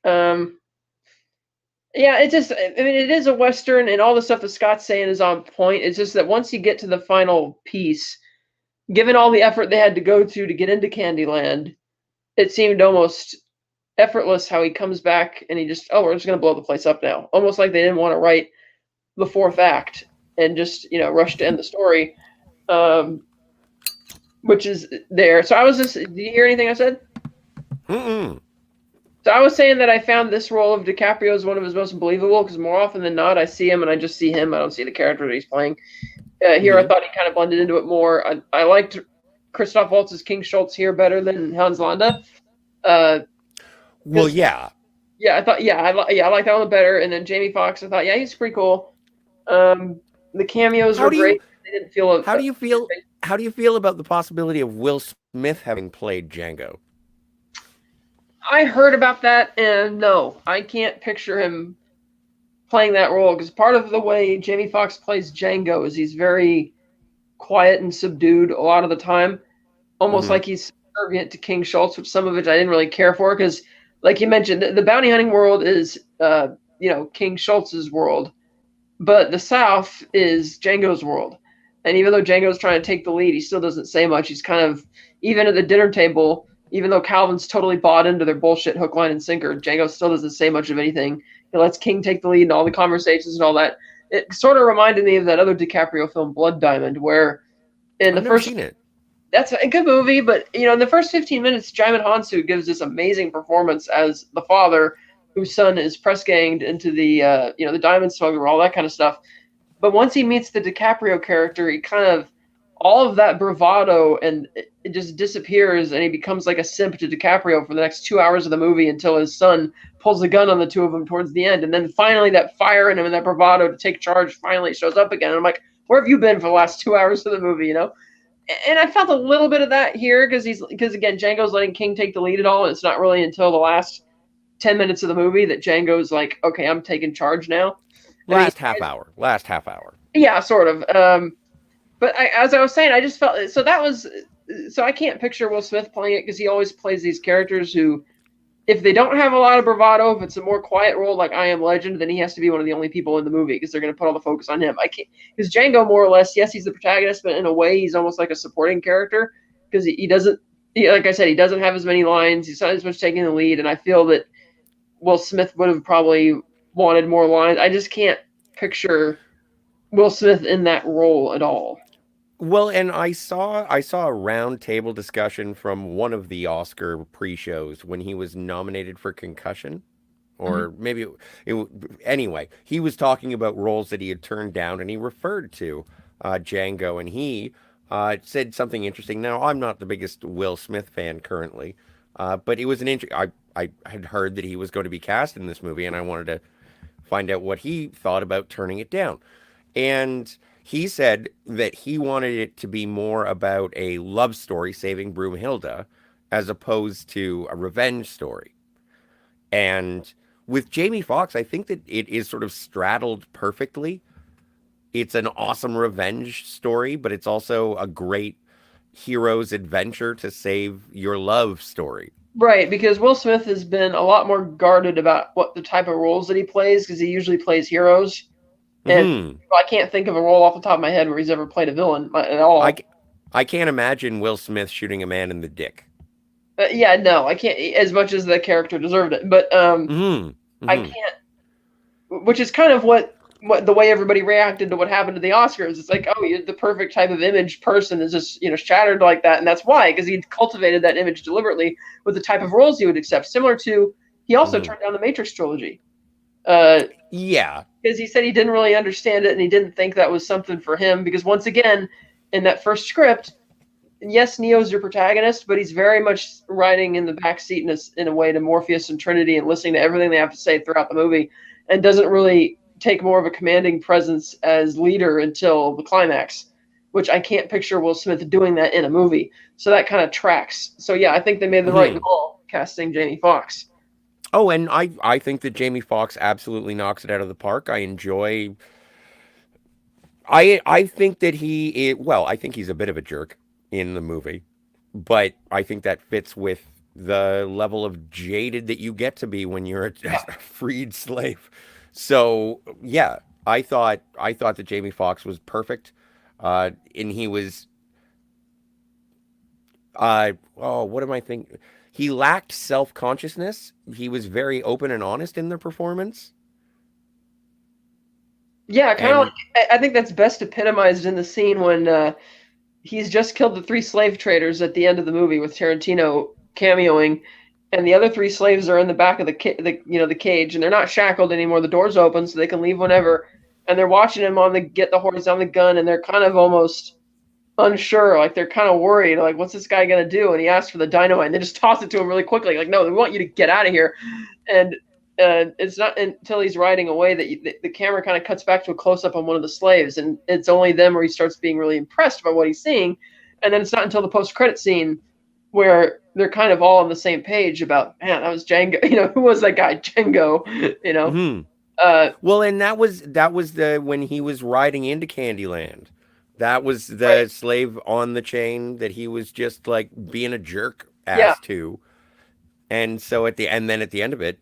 [SPEAKER 2] Um, yeah, it just, I mean, it is a Western, and all the stuff that Scott's saying is on point. It's just that once you get to the final piece, given all the effort they had to go to get into Candyland, it seemed almost effortless how he comes back and he just, oh, we're just going to blow the place up now. Almost like they didn't want to write the fourth act and just, rush to end the story, which is there. So I was just, did you hear anything I said?
[SPEAKER 1] Mm-mm.
[SPEAKER 2] So I was saying that I found this role of DiCaprio as one of his most believable because more often than not, I see him and I just see him. I don't see the character that he's playing. Here, I
[SPEAKER 1] Mm-hmm.
[SPEAKER 2] thought he kind of blended into it more. I liked Christoph Waltz's King Schultz here better than Hans Landa.
[SPEAKER 1] Well, yeah.
[SPEAKER 2] Yeah, I thought, I like that one better. And then Jamie Foxx, I thought, yeah, he's pretty cool. The cameos
[SPEAKER 1] How
[SPEAKER 2] were
[SPEAKER 1] do you
[SPEAKER 2] great. They didn't feel.
[SPEAKER 1] how do you feel how do you feel about the possibility of Will Smith having played Django?
[SPEAKER 2] I heard about that, and no, I can't picture him playing that role because part of the way Jamie Foxx plays Django is he's very quiet and subdued a lot of the time, almost
[SPEAKER 1] Mm-hmm.
[SPEAKER 2] like he's subservient to King Schultz, which some of it I didn't really care for because, like you mentioned, the bounty hunting world is, King Schultz's world, But the South is Django's world. And even though Django's trying to take the lead, he still doesn't say much. He's kind of, even at the dinner table, even though Calvin's totally bought into their bullshit hook, line, and sinker, Django still doesn't say much of anything. He lets King take the lead in all the conversations and all that. It sort of reminded me of that other DiCaprio film, Blood Diamond, where in the
[SPEAKER 1] I've never
[SPEAKER 2] first,
[SPEAKER 1] seen it.
[SPEAKER 2] that's a good movie, but in the first 15 minutes, Djimon Hounsou gives this amazing performance as the father whose son is press ganged into the diamond smuggler, all that kind of stuff. But once he meets the DiCaprio character, he kind of all of that bravado and it just disappears, and he becomes like a simp to DiCaprio for the next 2 hours of the movie until his son pulls the gun on the two of them towards the end, and then finally that fire in him and that bravado to take charge finally shows up again. And I'm like, where have you been for the last 2 hours of the movie? And I felt a little bit of that here because again, Django's letting King take the lead at all, and it's not really until the last 10 minutes of the movie that Django's like, okay, I'm taking charge now.
[SPEAKER 1] Last half hour.
[SPEAKER 2] Yeah, sort of. But as I was saying, I just felt so I can't picture Will Smith playing it because he always plays these characters who, if they don't have a lot of bravado, if it's a more quiet role like I Am Legend, then he has to be one of the only people in the movie because they're going to put all the focus on him. I can't, because Django, more or less, yes, he's the protagonist, but in a way, he's almost like a supporting character because he doesn't, like I said, he doesn't have as many lines. He's not as much taking the lead, and I feel that Will Smith would have probably wanted more lines. I just can't picture Will Smith in that role at all.
[SPEAKER 1] Well, and I saw a round table discussion from one of the Oscar pre-shows when he was nominated for Concussion,
[SPEAKER 2] Mm-hmm.
[SPEAKER 1] or maybe anyway, he was talking about roles that he had turned down, and he referred to Django, and he said something interesting. Now, I'm not the biggest Will Smith fan currently, but it was an I had heard that he was going to be cast in this movie, and I wanted to find out what he thought about turning it down. And he said that he wanted it to be more about a love story saving Broomhilda as opposed to a revenge story. And with Jamie Foxx, I think that it is sort of straddled perfectly. It's an awesome revenge story, but it's also a great hero's adventure to save your love story.
[SPEAKER 2] Right, because Will Smith has been a lot more guarded about what the type of roles that he plays because he usually plays heroes. And
[SPEAKER 1] Hmm.
[SPEAKER 2] I can't think of a role off the top of my head where he's ever played a villain at
[SPEAKER 1] I,
[SPEAKER 2] all.
[SPEAKER 1] c- I can't imagine Will Smith shooting a man in the dick.
[SPEAKER 2] Yeah, no, I can't. As much as the character deserved it, but
[SPEAKER 1] Hmm.
[SPEAKER 2] I
[SPEAKER 1] Hmm.
[SPEAKER 2] can't. Which is kind of what the way everybody reacted to what happened to the Oscars. It's like, oh, you're the perfect type of image person is just shattered like that, and that's why because he cultivated that image deliberately with the type of roles he would accept. Similar to he also
[SPEAKER 1] Hmm.
[SPEAKER 2] turned down the Matrix trilogy. Uh,
[SPEAKER 1] Yeah.
[SPEAKER 2] because he said he didn't really understand it and he didn't think that was something for him because once again in that first script, yes, Neo's your protagonist, but he's very much riding in the back seat in a way to Morpheus and Trinity and listening to everything they have to say throughout the movie, and doesn't really take more of a commanding presence as leader until the climax, which I can't picture Will Smith doing that in a movie. So that kind of tracks. So yeah, I think they made the right
[SPEAKER 1] Hmm.
[SPEAKER 2] call casting Jamie Foxx.
[SPEAKER 1] Oh, and I think that Jamie Foxx absolutely knocks it out of the park. I think that well, I think he's a bit of a jerk in the movie, but I think that fits with the level of jaded that you get to be when you're a freed slave. So, yeah, I thought that Jamie Foxx was perfect. And he was oh, what am I thinking? He lacked self-consciousness. He was very open and honest in the performance.
[SPEAKER 2] Yeah, kind of like
[SPEAKER 1] And
[SPEAKER 2] I think that's best epitomized in the scene when he's just killed the three slave traders at the end of the movie with Tarantino cameoing, and the other three slaves are in the back of the cage, and they're not shackled anymore. The door's open, so they can leave whenever, and they're watching him on the get the horse on the gun, and they're kind of almost unsure, like they're kind of worried, like what's this guy gonna do? And he asks for the dynamite, and they just toss it to him really quickly, like no, we want you to get out of here, and. It's not until he's riding away that the camera kind of cuts back to a close up on one of the slaves, and it's only then where he starts being really impressed by what he's seeing. And then it's not until the post credit scene where they're kind of all on the same page about, man, that was Django. Who was that guy, Django? You know,
[SPEAKER 1] mhm.
[SPEAKER 2] uh,
[SPEAKER 1] Well, and that was the when he was riding into Candyland. That was
[SPEAKER 2] right?
[SPEAKER 1] the slave on the chain that he was just like being a jerk
[SPEAKER 2] Yeah,
[SPEAKER 1] ass to. And so at the and then at the end of it,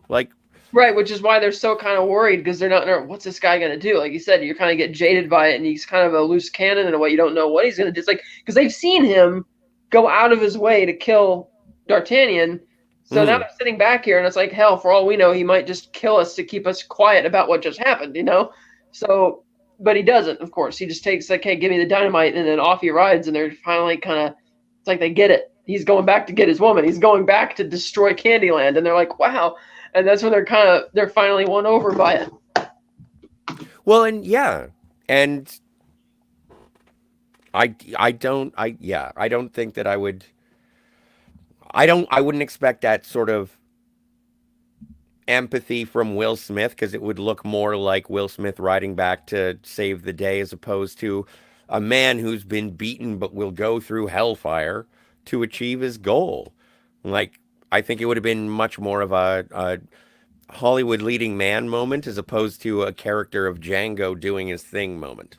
[SPEAKER 1] like
[SPEAKER 2] Right, which is why they're so kind of worried because they're not. What's this guy gonna do? Like you said, you kind of get jaded by it, and he's kind of a loose cannon in a way. You don't know what he's gonna do. It's like because they've seen him go out of his way to kill D'Artagnan. So now
[SPEAKER 1] Mm.
[SPEAKER 2] they're sitting back here, and it's like hell. For all we know, he might just kill us to keep us quiet about what just happened. So, but he doesn't. Of course, he just takes like, "Hey, give me the dynamite," and then off he rides. And they're finally kind of. It's like they get it. He's going back to get his woman. He's going back to destroy Candyland, and they're like, "Wow." And that's when they're finally won over by it.
[SPEAKER 1] Well, and yeah, and I don't think that I wouldn't expect that sort of empathy from Will Smith because it would look more like Will Smith riding back to save the day as opposed to a man who's been beaten but will go through hellfire to achieve his goal. Like, I think it would have been much more of a Hollywood leading man moment as opposed to a character of Django doing his thing moment.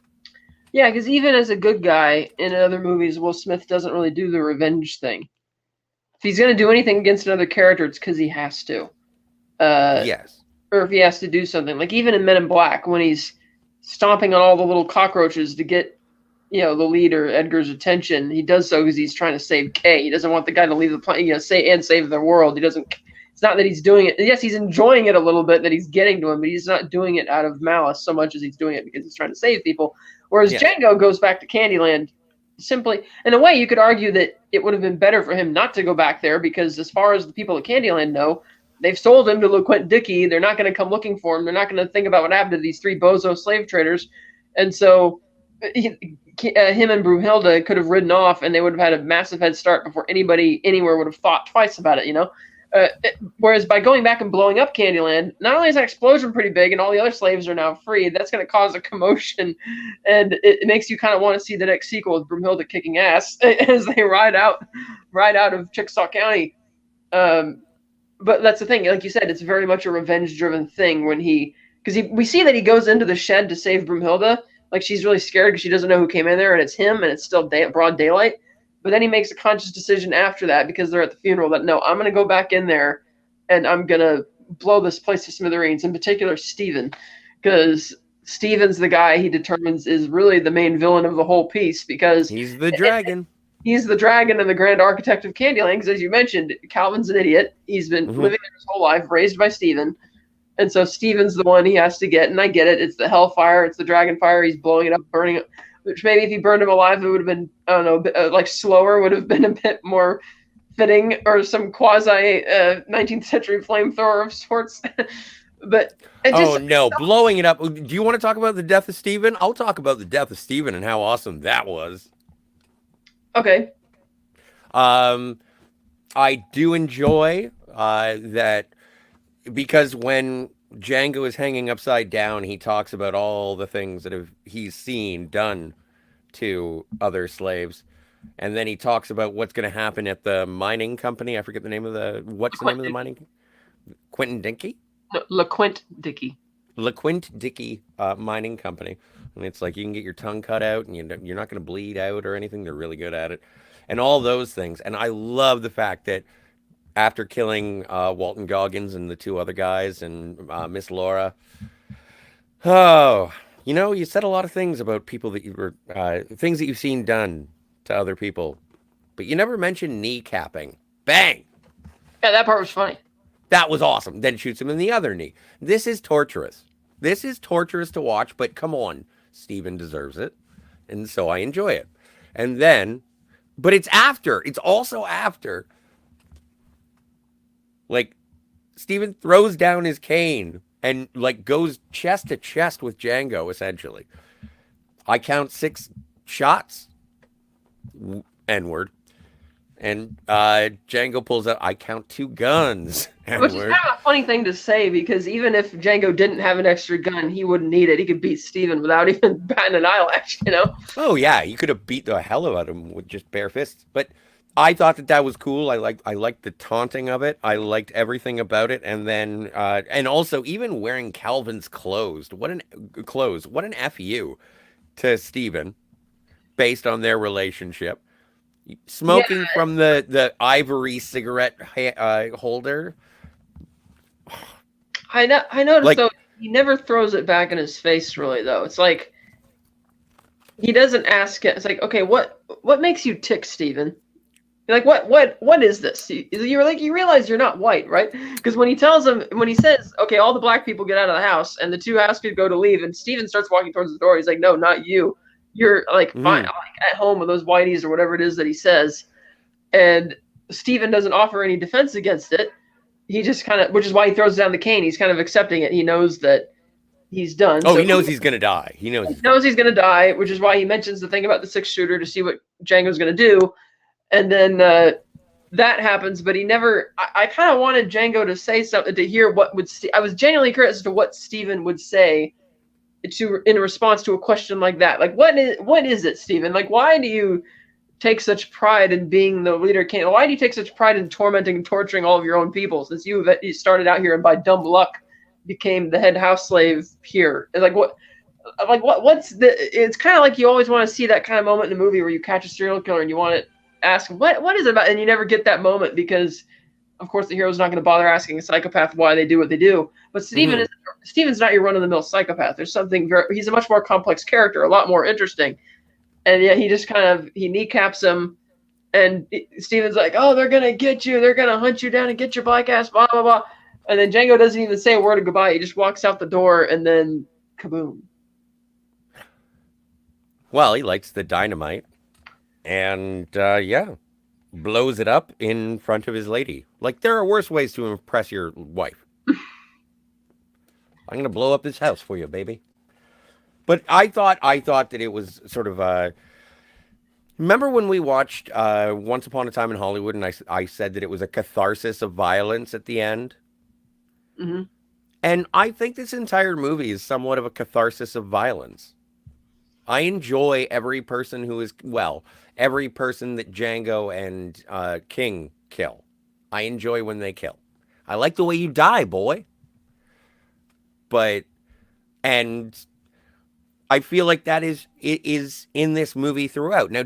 [SPEAKER 2] Yeah, because even as a good guy in other movies, Will Smith doesn't really do the revenge thing. If he's going to do anything against another character, it's because he has to. Uh,
[SPEAKER 1] Yes.
[SPEAKER 2] or if he has to do something. Like even in Men in Black, when he's stomping on all the little cockroaches to get, the leader, Edgar's attention, he does so because he's trying to save Kay. He doesn't want the guy to leave the planet, save the world. He doesn't. It's not that he's doing it. Yes, he's enjoying it a little bit that he's getting to him, but he's not doing it out of malice so much as he's doing it because he's trying to save people. Whereas
[SPEAKER 1] Yeah.
[SPEAKER 2] Django goes back to Candyland simply, in a way, you could argue that it would have been better for him not to go back there because, as far as the people at Candyland know, they've sold him to LeQuint Dickey. They're not going to come looking for him. They're not going to think about what happened to these three bozo slave traders, and so him and Brunhilde could have ridden off, and they would have had a massive head start before anybody anywhere would have thought twice about it. Whereas by going back and blowing up Candyland, not only is that explosion pretty big, and all the other slaves are now free, that's going to cause a commotion, and it makes you kind of want to see the next sequel with Brunhilde kicking ass as they ride out of Chickasaw County. But that's the thing, like you said, it's very much a revenge-driven thing because we see that he goes into the shed to save Brunhilde. Like she's really scared because she doesn't know who came in there, and it's him, and it's still broad daylight. But then he makes a conscious decision after that because they're at the funeral that no, I'm going to go back in there, and I'm going to blow this place to smithereens. In particular, Steven, because Steven's the guy he determines is really the main villain of the whole piece because
[SPEAKER 1] He's the dragon.
[SPEAKER 2] He's the dragon and the grand architect of Candyland. Because as you mentioned, Calvin's an idiot. He's been living there his whole life, raised by Steven. And so Steven's the one he has to get, and I get it. It's the hellfire, it's the dragon fire. He's blowing it up, burning it. Which maybe if he burned him alive, it would have been, I don't know, like slower, would have been a bit more fitting, or some quasi 19th century flamethrower of sorts. But
[SPEAKER 1] blowing it up. Do you want to talk about the death of Stephen? I'll talk about the death of Stephen and how awesome that was.
[SPEAKER 2] Okay.
[SPEAKER 1] I do enjoy that. Because when Django is hanging upside down, he talks about all the things that he's seen done to other slaves. And then he talks about what's going to happen at the mining company. I forget the name of what's the name of the mining? Quentin Dickey?
[SPEAKER 2] No, LeQuint Dickey.
[SPEAKER 1] LeQuint Dickey mining company. And it's like you can get your tongue cut out and you're not going to bleed out or anything. They're really good at it. And all those things. And I love the fact that after killing Walton Goggins and the two other guys and Miss Laura. You said a lot of things about people that you were, things that you've seen done to other people, but you never mentioned kneecapping. Bang!
[SPEAKER 2] Yeah, that part was funny.
[SPEAKER 1] That was awesome. Then shoots him in the other knee. This is torturous. This is torturous to watch, but come on. Steven deserves it. And so I enjoy it. And then, but it's also after. Like, Steven throws down his cane and, like, goes chest to chest with Django, essentially. I count 6 shots. N-word. And Django pulls out, I count 2 guns.
[SPEAKER 2] Which is kind of a funny thing to say, because even if Django didn't have an extra gun, he wouldn't need it. He could beat Steven without even batting an eyelash,
[SPEAKER 1] Oh, yeah. You could have beat the hell out of him with just bare fists. But I thought that was cool. I liked the taunting of it. I liked everything about it. And then, and also even wearing Calvin's clothes. What an FU to Steven based on their relationship. Smoking from the ivory cigarette holder.
[SPEAKER 2] I noticed
[SPEAKER 1] Like,
[SPEAKER 2] though he never throws it back in his face really though. It's like he doesn't ask it. It's like, okay, what makes you tick, Steven? You're like, what is this? You're like, you realize you're not white, right? Because when he says, okay, all the black people get out of the house, and the two house people go to leave, and Steven starts walking towards the door. He's like, no, not you. You're like fine, like, at home with those whiteys or whatever it is that he says, and Steven doesn't offer any defense against it. He just kind of, which is why he throws down the cane. He's kind of accepting it. He knows that he's done.
[SPEAKER 1] oh, so he knows he's gonna die. He knows
[SPEAKER 2] he's gonna die, which is why he mentions the thing about the 6-shooter to see what Django's gonna do. And then that happens, but he never. I kind of wanted Django to say something, to hear what would. I was genuinely curious as to what Steven would say in response to a question like that. Like, what is it, Steven? Like, why do you take such pride in being the leader? Why do you take such pride in tormenting and torturing all of your own people? Since you started out here and by dumb luck became the head house slave here. And like what? Like what's the? It's kind of like you always want to see that kind of moment in a movie where you catch a serial killer and you want to ask what is it about, and you never get that moment because of course the hero's not going to bother asking a psychopath why they do what they do. But Steven's not your run-of-the-mill psychopath. There's something he's a much more complex character, a lot more interesting. And yeah, he just kind of he kneecaps him, and Steven's like, oh, they're gonna get you, they're gonna hunt you down and get your black ass, blah blah blah. And then Django doesn't even say a word of goodbye. He just walks out the door, and then kaboom.
[SPEAKER 1] Well, he likes the dynamite. And yeah, blows it up in front of his lady. Like, there are worse ways to impress your wife. I'm gonna blow up this house for you, baby. But I thought that it was sort of remember when we watched Once Upon a Time in Hollywood, and I said that it was a catharsis of violence at the end.
[SPEAKER 2] Mm-hmm.
[SPEAKER 1] And I think this entire movie is somewhat of a catharsis of violence. I enjoy every person every person that Django and King kill. I enjoy when they kill. I like the way you die, boy. And I feel like it is in this movie throughout. Now,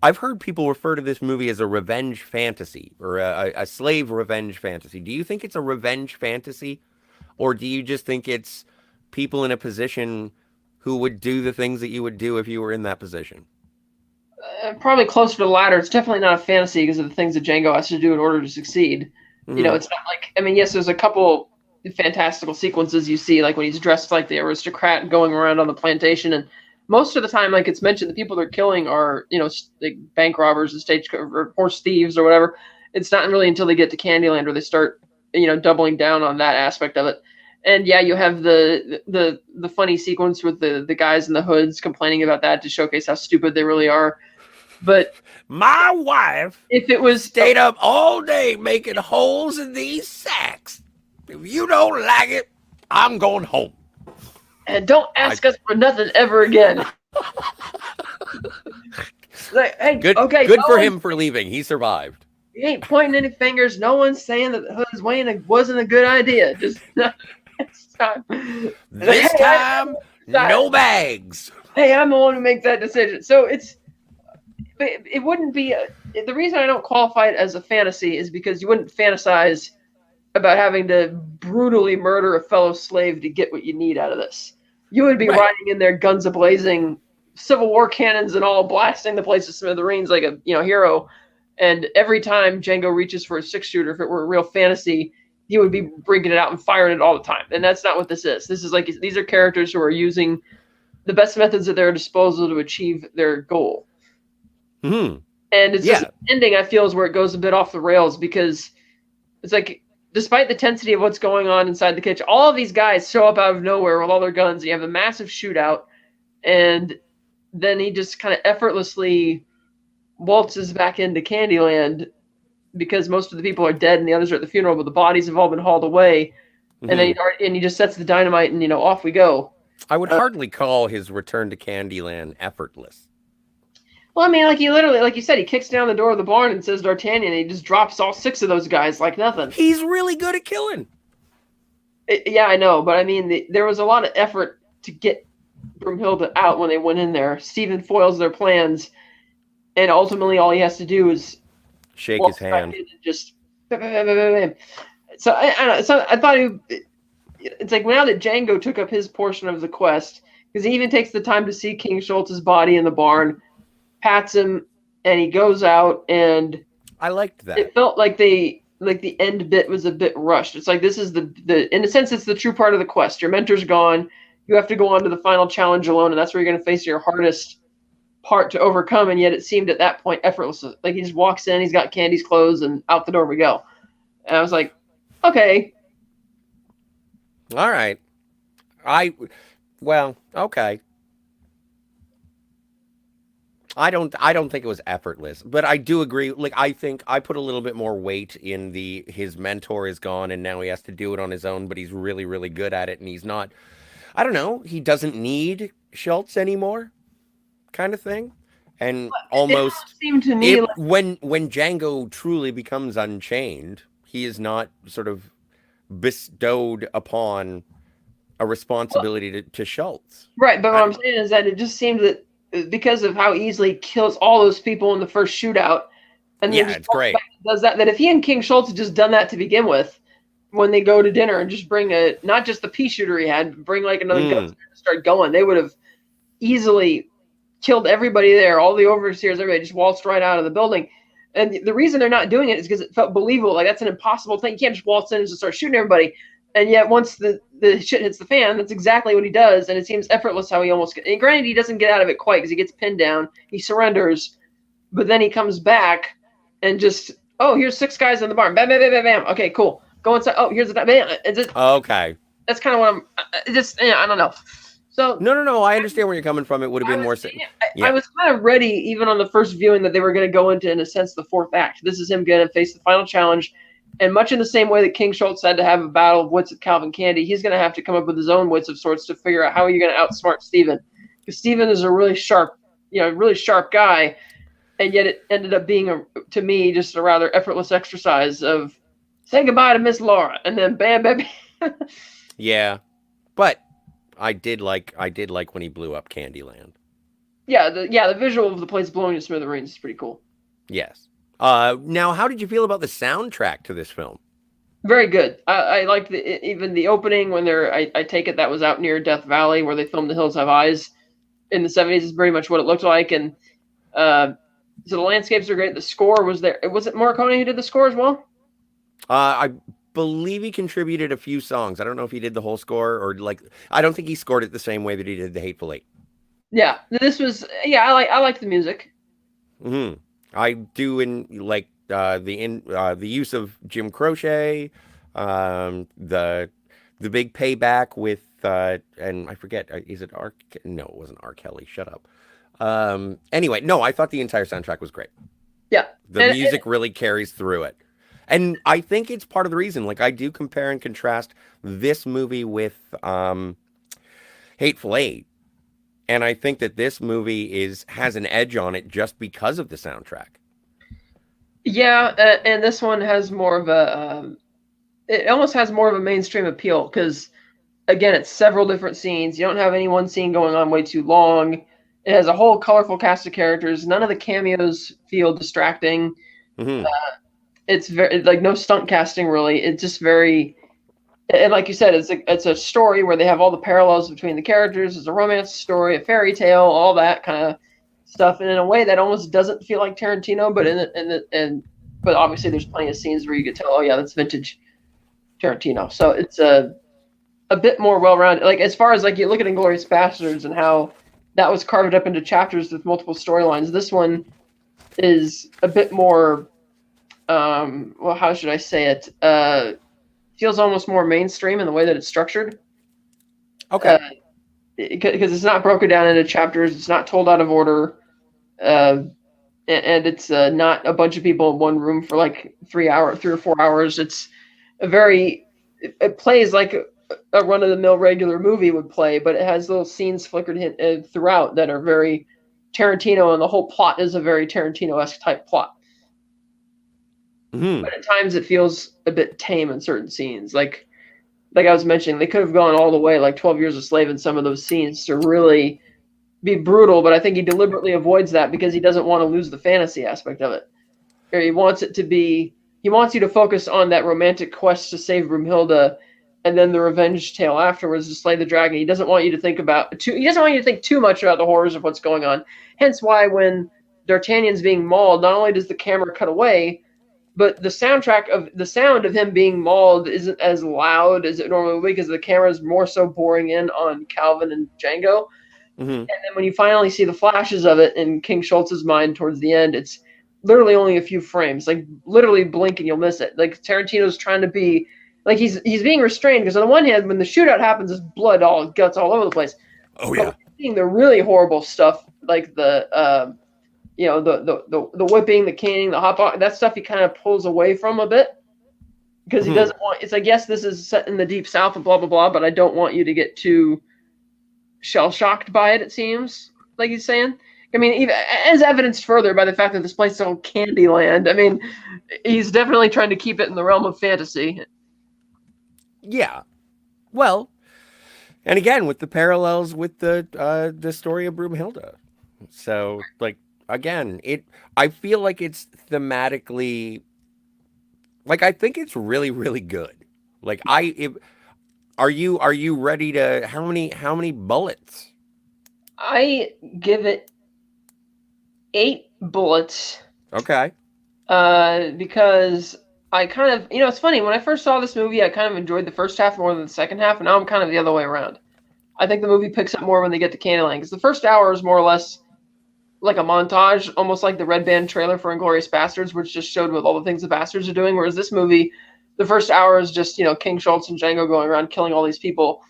[SPEAKER 1] I've heard people refer to this movie as a revenge fantasy or a slave revenge fantasy. Do you think it's a revenge fantasy? Or do you just think it's people in a position who would do the things that you would do if you were in that position?
[SPEAKER 2] Probably closer to the latter. It's definitely not a fantasy because of the things that Django has to do in order to succeed. Mm-hmm. You know, it's not like, I mean, yes, there's a couple fantastical sequences you see, like when he's dressed like the aristocrat going around on the plantation, and most of the time, like it's mentioned, the people they're killing are, you know, like bank robbers, the stage or horse thieves or whatever. It's not really until they get to Candyland where they start, you know, doubling down on that aspect of it. And yeah, you have the funny sequence with the guys in the hoods complaining about that to showcase how stupid they really are. But
[SPEAKER 1] my wife,
[SPEAKER 2] if it was
[SPEAKER 1] stayed up all day making holes in these sacks. If you don't like it, I'm going home.
[SPEAKER 2] And don't ask us for nothing ever again. Like, hey,
[SPEAKER 1] good for him for leaving. He survived.
[SPEAKER 2] He ain't pointing any fingers. No one's saying that the hoods weighing wasn't a good idea. Just
[SPEAKER 1] this time, no bags.
[SPEAKER 2] Hey, I'm the one who makes that decision. So it wouldn't be the reason I don't qualify it as a fantasy is because you wouldn't fantasize about having to brutally murder a fellow slave to get what you need out of this. You would be riding in there, guns a-blazing, Civil War cannons and all, blasting the place to smithereens like a hero. And every time Django reaches for a 6-shooter, if it were a real fantasy, he would be bringing it out and firing it all the time. And that's not what this is. This is like, these are characters who are using the best methods at their disposal to achieve their goal.
[SPEAKER 1] Mm-hmm.
[SPEAKER 2] And it's just ending, I feel, is where it goes a bit off the rails, because it's like, despite the tensity of what's going on inside the kitchen, all of these guys show up out of nowhere with all their guns. You have a massive shootout, and then he just kind of effortlessly waltzes back into Candyland because most of the people are dead and the others are at the funeral, but the bodies have all been hauled away. Mm-hmm. And then he just sets the dynamite and, off we go.
[SPEAKER 1] I would hardly call his return to Candyland effortless.
[SPEAKER 2] Well, I mean, like he literally, like you said, he kicks down the door of the barn and says D'Artagnan, and he just drops all 6 of those guys like nothing.
[SPEAKER 1] He's really good at killing.
[SPEAKER 2] Yeah, I know, but I mean, there was a lot of effort to get Broomhilda out when they went in there. Steven foils their plans, and ultimately all he has to do is
[SPEAKER 1] shake his hand.
[SPEAKER 2] And just so I don't know. So I thought it's like now that Django took up his portion of the quest, because he even takes the time to see King Schultz's body in the barn, pats him, and he goes out, and
[SPEAKER 1] I liked that.
[SPEAKER 2] it felt like the end bit was a bit rushed. It's like this is the in a sense it's the true part of the quest. Your mentor's gone. You have to go on to the final challenge alone, and that's where you're going to face your hardest part to overcome. And yet it seemed at that point effortless. Like he just walks in, he's got Candy's clothes, and out the door we go. And I was like, okay,
[SPEAKER 1] All right. Okay. I don't think it was effortless, but I do agree. Like I think I put a little bit more weight in the his mentor is gone and now he has to do it on his own, but he's really, really good at it and he's not, I don't know, he doesn't need Schultz anymore, kind of thing. And almost
[SPEAKER 2] seemed to me like,
[SPEAKER 1] when Django truly becomes unchained, he is not sort of bestowed upon a responsibility to Schultz.
[SPEAKER 2] right. But what I'm saying is that it just seemed that because of how easily he kills all those people in the first shootout, and then
[SPEAKER 1] Yeah, it's great.
[SPEAKER 2] does that if he and King Schultz had just done that to begin with, when they go to dinner and just bring not just the pea shooter he had, bring like another gun and start going, they would have easily killed everybody there, all the overseers, everybody just waltzed right out of the building. And the reason they're not doing it is because it felt believable. Like that's an impossible thing. You can't just waltz in and just start shooting everybody. And yet once the shit hits the fan, that's exactly what he does. And it seems effortless how he almost gets. And granted, he doesn't get out of it quite because he gets pinned down. He surrenders. But then he comes back and just, oh, here's 6 guys in the barn. Bam, bam, bam, bam, bam. Okay, cool. Go inside. Oh, here's the bam.
[SPEAKER 1] Okay.
[SPEAKER 2] That's kind of what I'm just, I don't know. So
[SPEAKER 1] No. I understand where you're coming from. It would have been more.
[SPEAKER 2] I was kind of ready, even on the first viewing, that they were going to go into, in a sense, the 4th act. This is him going to face the final challenge. And much in the same way that King Schultz had to have a battle of wits with Calvin Candy, he's going to have to come up with his own wits of sorts to figure out how you're going to outsmart Steven. Because Steven is a really sharp guy. And yet it ended up being, to me, just a rather effortless exercise of say goodbye to Miss Laura. And then bam, bam, bam.
[SPEAKER 1] Yeah. But I did like when he blew up Candyland.
[SPEAKER 2] Yeah, the visual of the place blowing to smithereens is pretty cool.
[SPEAKER 1] Yes. Now, how did you feel about the soundtrack to this film?
[SPEAKER 2] Very good. I liked even the opening when I take it that was out near Death Valley where they filmed The Hills Have Eyes in the 70s is pretty much what it looked like. And so the landscapes are great. The score was there. Was it Morricone who did the score as well?
[SPEAKER 1] I believe he contributed a few songs. I don't know if he did the whole score or I don't think he scored it the same way that he did The Hateful Eight.
[SPEAKER 2] Yeah, this was, I like the music.
[SPEAKER 1] Mm-hmm. I do the use of Jim Croce, the big payback with and I forget, is it no, it wasn't R. Kelly. Shut up. Anyway, no, I thought the entire soundtrack was great.
[SPEAKER 2] Yeah,
[SPEAKER 1] the music really carries through it, and I think it's part of the reason. Like I do compare and contrast this movie with Hateful Eight. And I think that this movie has an edge on it just because of the soundtrack.
[SPEAKER 2] Yeah, and this one has more of it almost has more of a mainstream appeal because, again, it's several different scenes. You don't have any one scene going on way too long. It has a whole colorful cast of characters. None of the cameos feel distracting.
[SPEAKER 1] Mm-hmm.
[SPEAKER 2] It's very no stunt casting really. It's just very. And like you said, it's a story where they have all the parallels between the characters. It's a romance story, a fairy tale, all that kind of stuff, and in a way that almost doesn't feel like Tarantino. But but obviously there's plenty of scenes where you could tell, oh yeah, that's vintage Tarantino. So it's a bit more well-rounded. Like as far as like you look at Inglourious Basterds and how that was carved up into chapters with multiple storylines. This one is a bit more. Well, how should I say it? Feels almost more mainstream in the way that it's structured.
[SPEAKER 1] Okay.
[SPEAKER 2] Because it's not broken down into chapters. It's not told out of order. And it's not a bunch of people in one room for like 3 or 4 hours. It's it plays like a run-of-the-mill regular movie would play, but it has little scenes flickered throughout that are very Tarantino, and the whole plot is a very Tarantino-esque type plot.
[SPEAKER 1] Mm-hmm.
[SPEAKER 2] But at times it feels a bit tame in certain scenes. Like I was mentioning, they could have gone all the way, like 12 Years a Slave in some of those scenes to really be brutal, but I think he deliberately avoids that because he doesn't want to lose the fantasy aspect of it. Or he wants you to focus on that romantic quest to save Brumhilde and then the revenge tale afterwards to slay the dragon. He doesn't want you to think he doesn't want you to think too much about the horrors of what's going on. Hence why when D'Artagnan's being mauled, not only does the camera cut away, but the sound of him being mauled isn't as loud as it normally would be because the camera is more so boring in on Calvin and Django.
[SPEAKER 1] Mm-hmm.
[SPEAKER 2] And then when you finally see the flashes of it in King Schultz's mind towards the end, it's literally only a few frames. Like literally blink and you'll miss it. Like Tarantino's trying to be like he's being restrained because on the one hand, when the shootout happens, there's blood, guts all over the place.
[SPEAKER 1] Oh yeah.
[SPEAKER 2] But seeing the really horrible stuff like the the whipping, the caning, the hot box, that stuff he kind of pulls away from a bit because he doesn't want. It's like, yes, this is set in the deep south and blah blah blah, but I don't want you to get too shell shocked by it. It seems like he's saying. I mean, even as evidenced further by the fact that this place is called Candyland. I mean, he's definitely trying to keep it in the realm of fantasy.
[SPEAKER 1] Yeah. Well, and again with the parallels with the story of Broomhilda. So like again, I feel like it's thematically like I think it's really really good. Like are you ready to how many bullets?
[SPEAKER 2] I give it 8 bullets.
[SPEAKER 1] Okay.
[SPEAKER 2] Because I kind of, it's funny. When I first saw this movie, I kind of enjoyed the first half more than the second half, and now I'm kind of the other way around. I think the movie picks up more when they get to Candyland, because the first hour is more or less like a montage, almost like the Red Band trailer for Inglourious Bastards, which just showed what all the things the bastards are doing, whereas this movie, the first hour is just, King Schultz and Django going around killing all these people.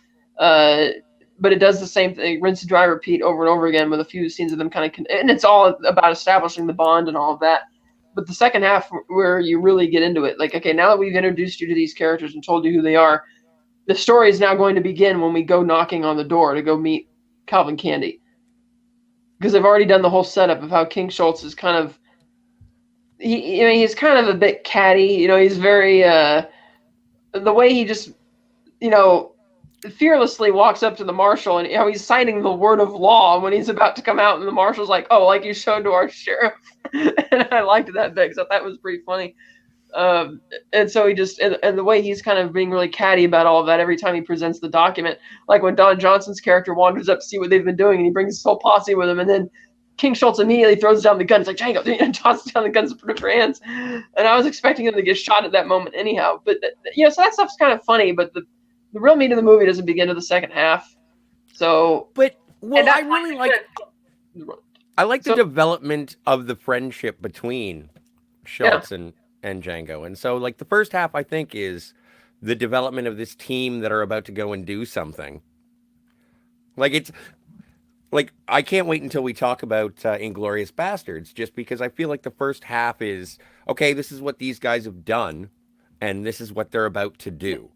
[SPEAKER 2] But it does the same thing, rinse and dry, repeat over and over again with a few scenes of them and it's all about establishing the bond and all of that. But the second half, where you really get into it, like, okay, now that we've introduced you to these characters and told you who they are, the story is now going to begin when we go knocking on the door to go meet Calvin Candy. Because they've already done the whole setup of how King Schultz is kind of, he's kind of a bit catty. He's very, the way he just, fearlessly walks up to the marshal and he's citing the word of law when he's about to come out, and the marshal's like, "Oh, like you showed to our sheriff." And I liked that bit because I thought that was pretty funny. And so he just and the way he's kind of being really catty about all of that every time he presents the document, like when Don Johnson's character wanders up to see what they've been doing, and he brings his whole posse with him, and then King Schultz immediately throws down the gun. It's like, "Django," and tosses down the guns and put it in her hands. And I was expecting him to get shot at that moment anyhow. But so that stuff's kind of funny. But the real meat of the movie doesn't begin to the second half. So,
[SPEAKER 1] I really like the development of the friendship between Schultz and Django. And so like the first half I think is the development of this team that are about to go and do something. Like it's like I can't wait until we talk about Inglourious Bastards, just because I feel like the first half is okay, this is what these guys have done and this is what they're about to do.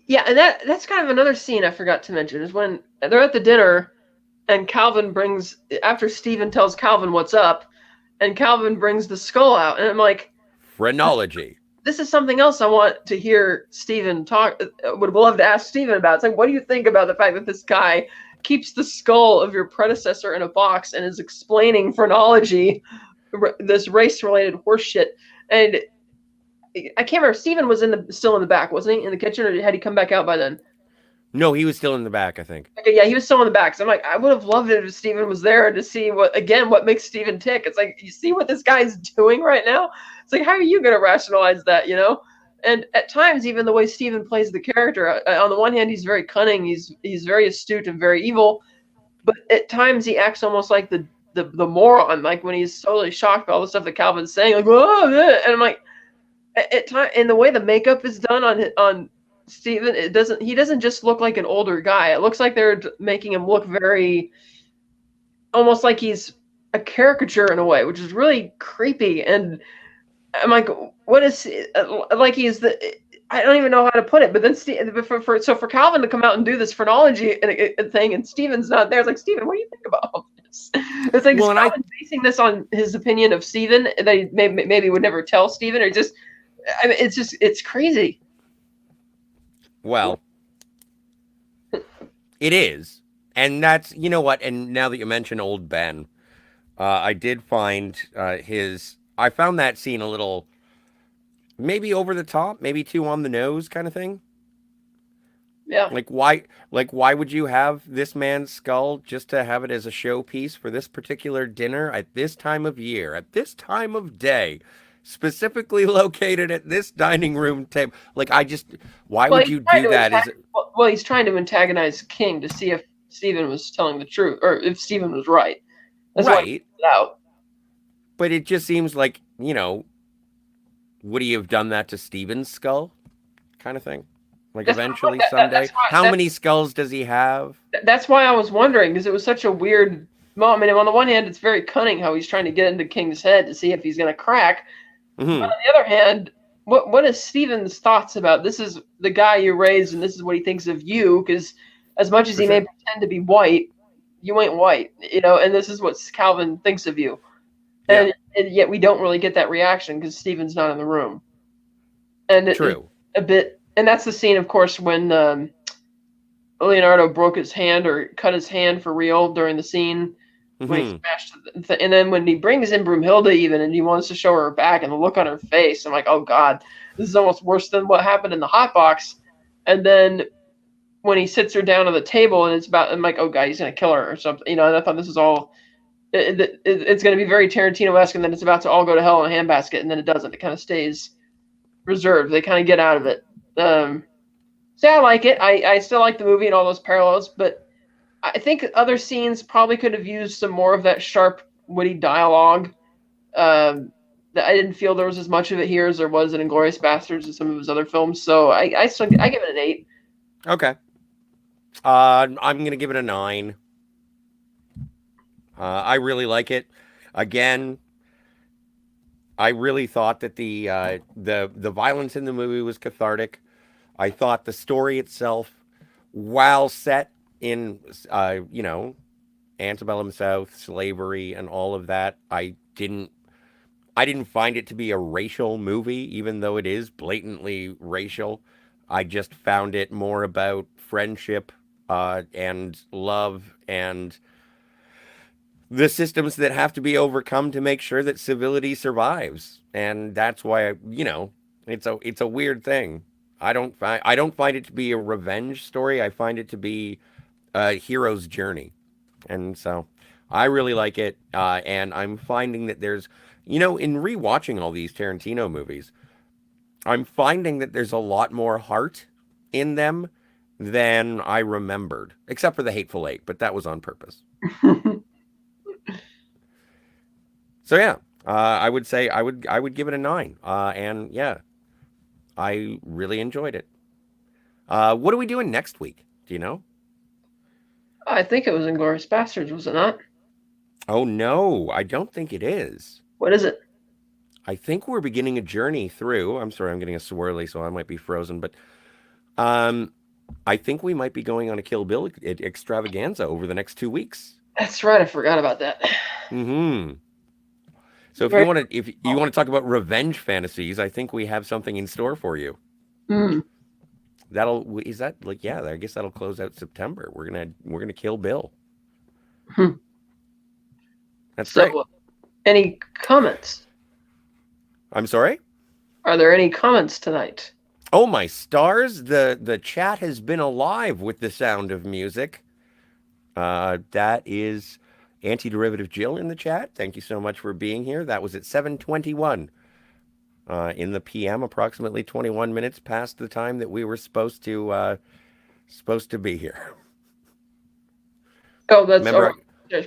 [SPEAKER 2] Yeah, and that's kind of another scene I forgot to mention is when they're at the dinner and Calvin after Steven tells Calvin what's up, and Calvin brings the skull out, and I'm like,
[SPEAKER 1] phrenology.
[SPEAKER 2] This is something else I want to hear Steven talk, would love to ask Steven about. It's like, what do you think about the fact that this guy keeps the skull of your predecessor in a box and is explaining phrenology, this race-related horseshit? And I can't remember. Steven was still in the back, wasn't he? In the kitchen, or had he come back out by then?
[SPEAKER 1] No, he was still in the back, I think.
[SPEAKER 2] Okay, yeah, he was still in the back. So I'm like, I would have loved it if Steven was there to see what makes Steven tick. It's like, you see what this guy's doing right now? It's like, how are you going to rationalize that, And at times, even the way Steven plays the character, on the one hand, he's very cunning, he's very astute and very evil, but at times he acts almost like the moron, like when he's totally shocked by all the stuff that Calvin's saying, like, whoa, and I'm like, at time, and the way the makeup is done on Steven, he doesn't just look like an older guy. It looks like they're making him look very, almost like he's a caricature in a way, which is really creepy. And I'm like, what is like he's I don't even know how to put it. But then for Calvin to come out and do this phrenology thing, and Steven's not there, it's like, Steven, what do you think about all this? It's like, is Calvin basing this on his opinion of Steven that he maybe would never tell Steven, or just, I mean, it's crazy.
[SPEAKER 1] Well, it is. And that's, you know what, and now that you mention Old Ben, I did find I found that scene a little, maybe over the top, maybe too on the nose kind of thing.
[SPEAKER 2] Yeah.
[SPEAKER 1] Like why would you have this man's skull just to have it as a showpiece for this particular dinner at this time of year, at this time of day, specifically located at this dining room table? Like I just why
[SPEAKER 2] Well,
[SPEAKER 1] would
[SPEAKER 2] he's
[SPEAKER 1] you
[SPEAKER 2] trying
[SPEAKER 1] do
[SPEAKER 2] to
[SPEAKER 1] that? Is it
[SPEAKER 2] he's trying to antagonize King to see if Stephen was telling the truth or if Stephen was right. That's why he
[SPEAKER 1] right?
[SPEAKER 2] put it out.
[SPEAKER 1] But it just seems like, would he have done that to Steven's skull? Kind of thing. Like
[SPEAKER 2] That's
[SPEAKER 1] eventually someday. How many skulls does he have?
[SPEAKER 2] that's why I was wondering because it was such a weird moment. I mean, on the one hand, it's very cunning how he's trying to get into King's head to see if he's going to crack. But
[SPEAKER 1] Hmm.
[SPEAKER 2] on the other hand, what is Stephen's thoughts about this? Is the guy you raised, and this is what he thinks of you? Because as much as
[SPEAKER 1] For
[SPEAKER 2] he may
[SPEAKER 1] sure.
[SPEAKER 2] pretend to be white, you ain't white, and this is what Calvin thinks of you.
[SPEAKER 1] Yeah.
[SPEAKER 2] And yet we don't really get that reaction because Stephen's not in the room. And it's
[SPEAKER 1] True.
[SPEAKER 2] a bit, and that's the scene, of course, when Leonardo broke his hand or cut his hand for real during the scene when he
[SPEAKER 1] Hmm.
[SPEAKER 2] smashed and then when he brings in Broomhilda even and he wants to show her back and the look on her face, I'm like, oh god, this is almost worse than what happened in the hot box. And then when he sits her down at the table and it's about, I'm like, oh god, he's gonna kill her or something, and I thought this is all it's going to be very Tarantino-esque, and then it's about to all go to hell in a handbasket, and then it doesn't. It kind of stays reserved. They kind of get out of it. So I like it. I still like the movie and all those parallels, but I think other scenes probably could have used some more of that sharp, witty dialogue. That I didn't feel there was as much of it here as there was in *Inglourious Bastards* and some of his other films. So I give it an 8.
[SPEAKER 1] Okay. I'm gonna give it a 9. I really like it. Again, I really thought that the violence in the movie was cathartic. I thought the story itself, while set in antebellum South, slavery, and all of that, I didn't find it to be a racial movie, even though it is blatantly racial. I just found it more about friendship and love and the systems that have to be overcome to make sure that civility survives. And that's why it's a weird thing. I don't find it to be a revenge story. I find it to be a hero's journey. And so I really like it. And I'm finding that in rewatching all these Tarantino movies, I'm finding that there's a lot more heart in them than I remembered, except for the Hateful Eight, but that was on purpose. So yeah, I would say I would give it a 9. And yeah, I really enjoyed it. What are we doing next week? Do you know?
[SPEAKER 2] I think it was *Inglourious Bastards*, was it not?
[SPEAKER 1] Oh no, I don't think it is.
[SPEAKER 2] What is it?
[SPEAKER 1] I think we're beginning a journey through. I'm sorry, I'm getting a swirly, so I might be frozen. But um, I think we might be going on a Kill Bill extravaganza over the next 2 weeks.
[SPEAKER 2] That's right. I forgot about that.
[SPEAKER 1] Hmm. So if you
[SPEAKER 2] Right.
[SPEAKER 1] want to talk about revenge fantasies, I think we have something in store for you.
[SPEAKER 2] Mm.
[SPEAKER 1] Is that like yeah? I guess that'll close out September. We're gonna kill Bill.
[SPEAKER 2] Hmm.
[SPEAKER 1] That's
[SPEAKER 2] So,
[SPEAKER 1] great.
[SPEAKER 2] any comments?
[SPEAKER 1] I'm sorry.
[SPEAKER 2] Are there any comments tonight?
[SPEAKER 1] Oh my stars! The chat has been alive with the sound of music. That is Antiderivative Jill in the chat. Thank you so much for being here. That was at 7:21 in the PM, approximately 21 minutes past the time that we were supposed to be here.
[SPEAKER 2] Oh, that's
[SPEAKER 1] Remember?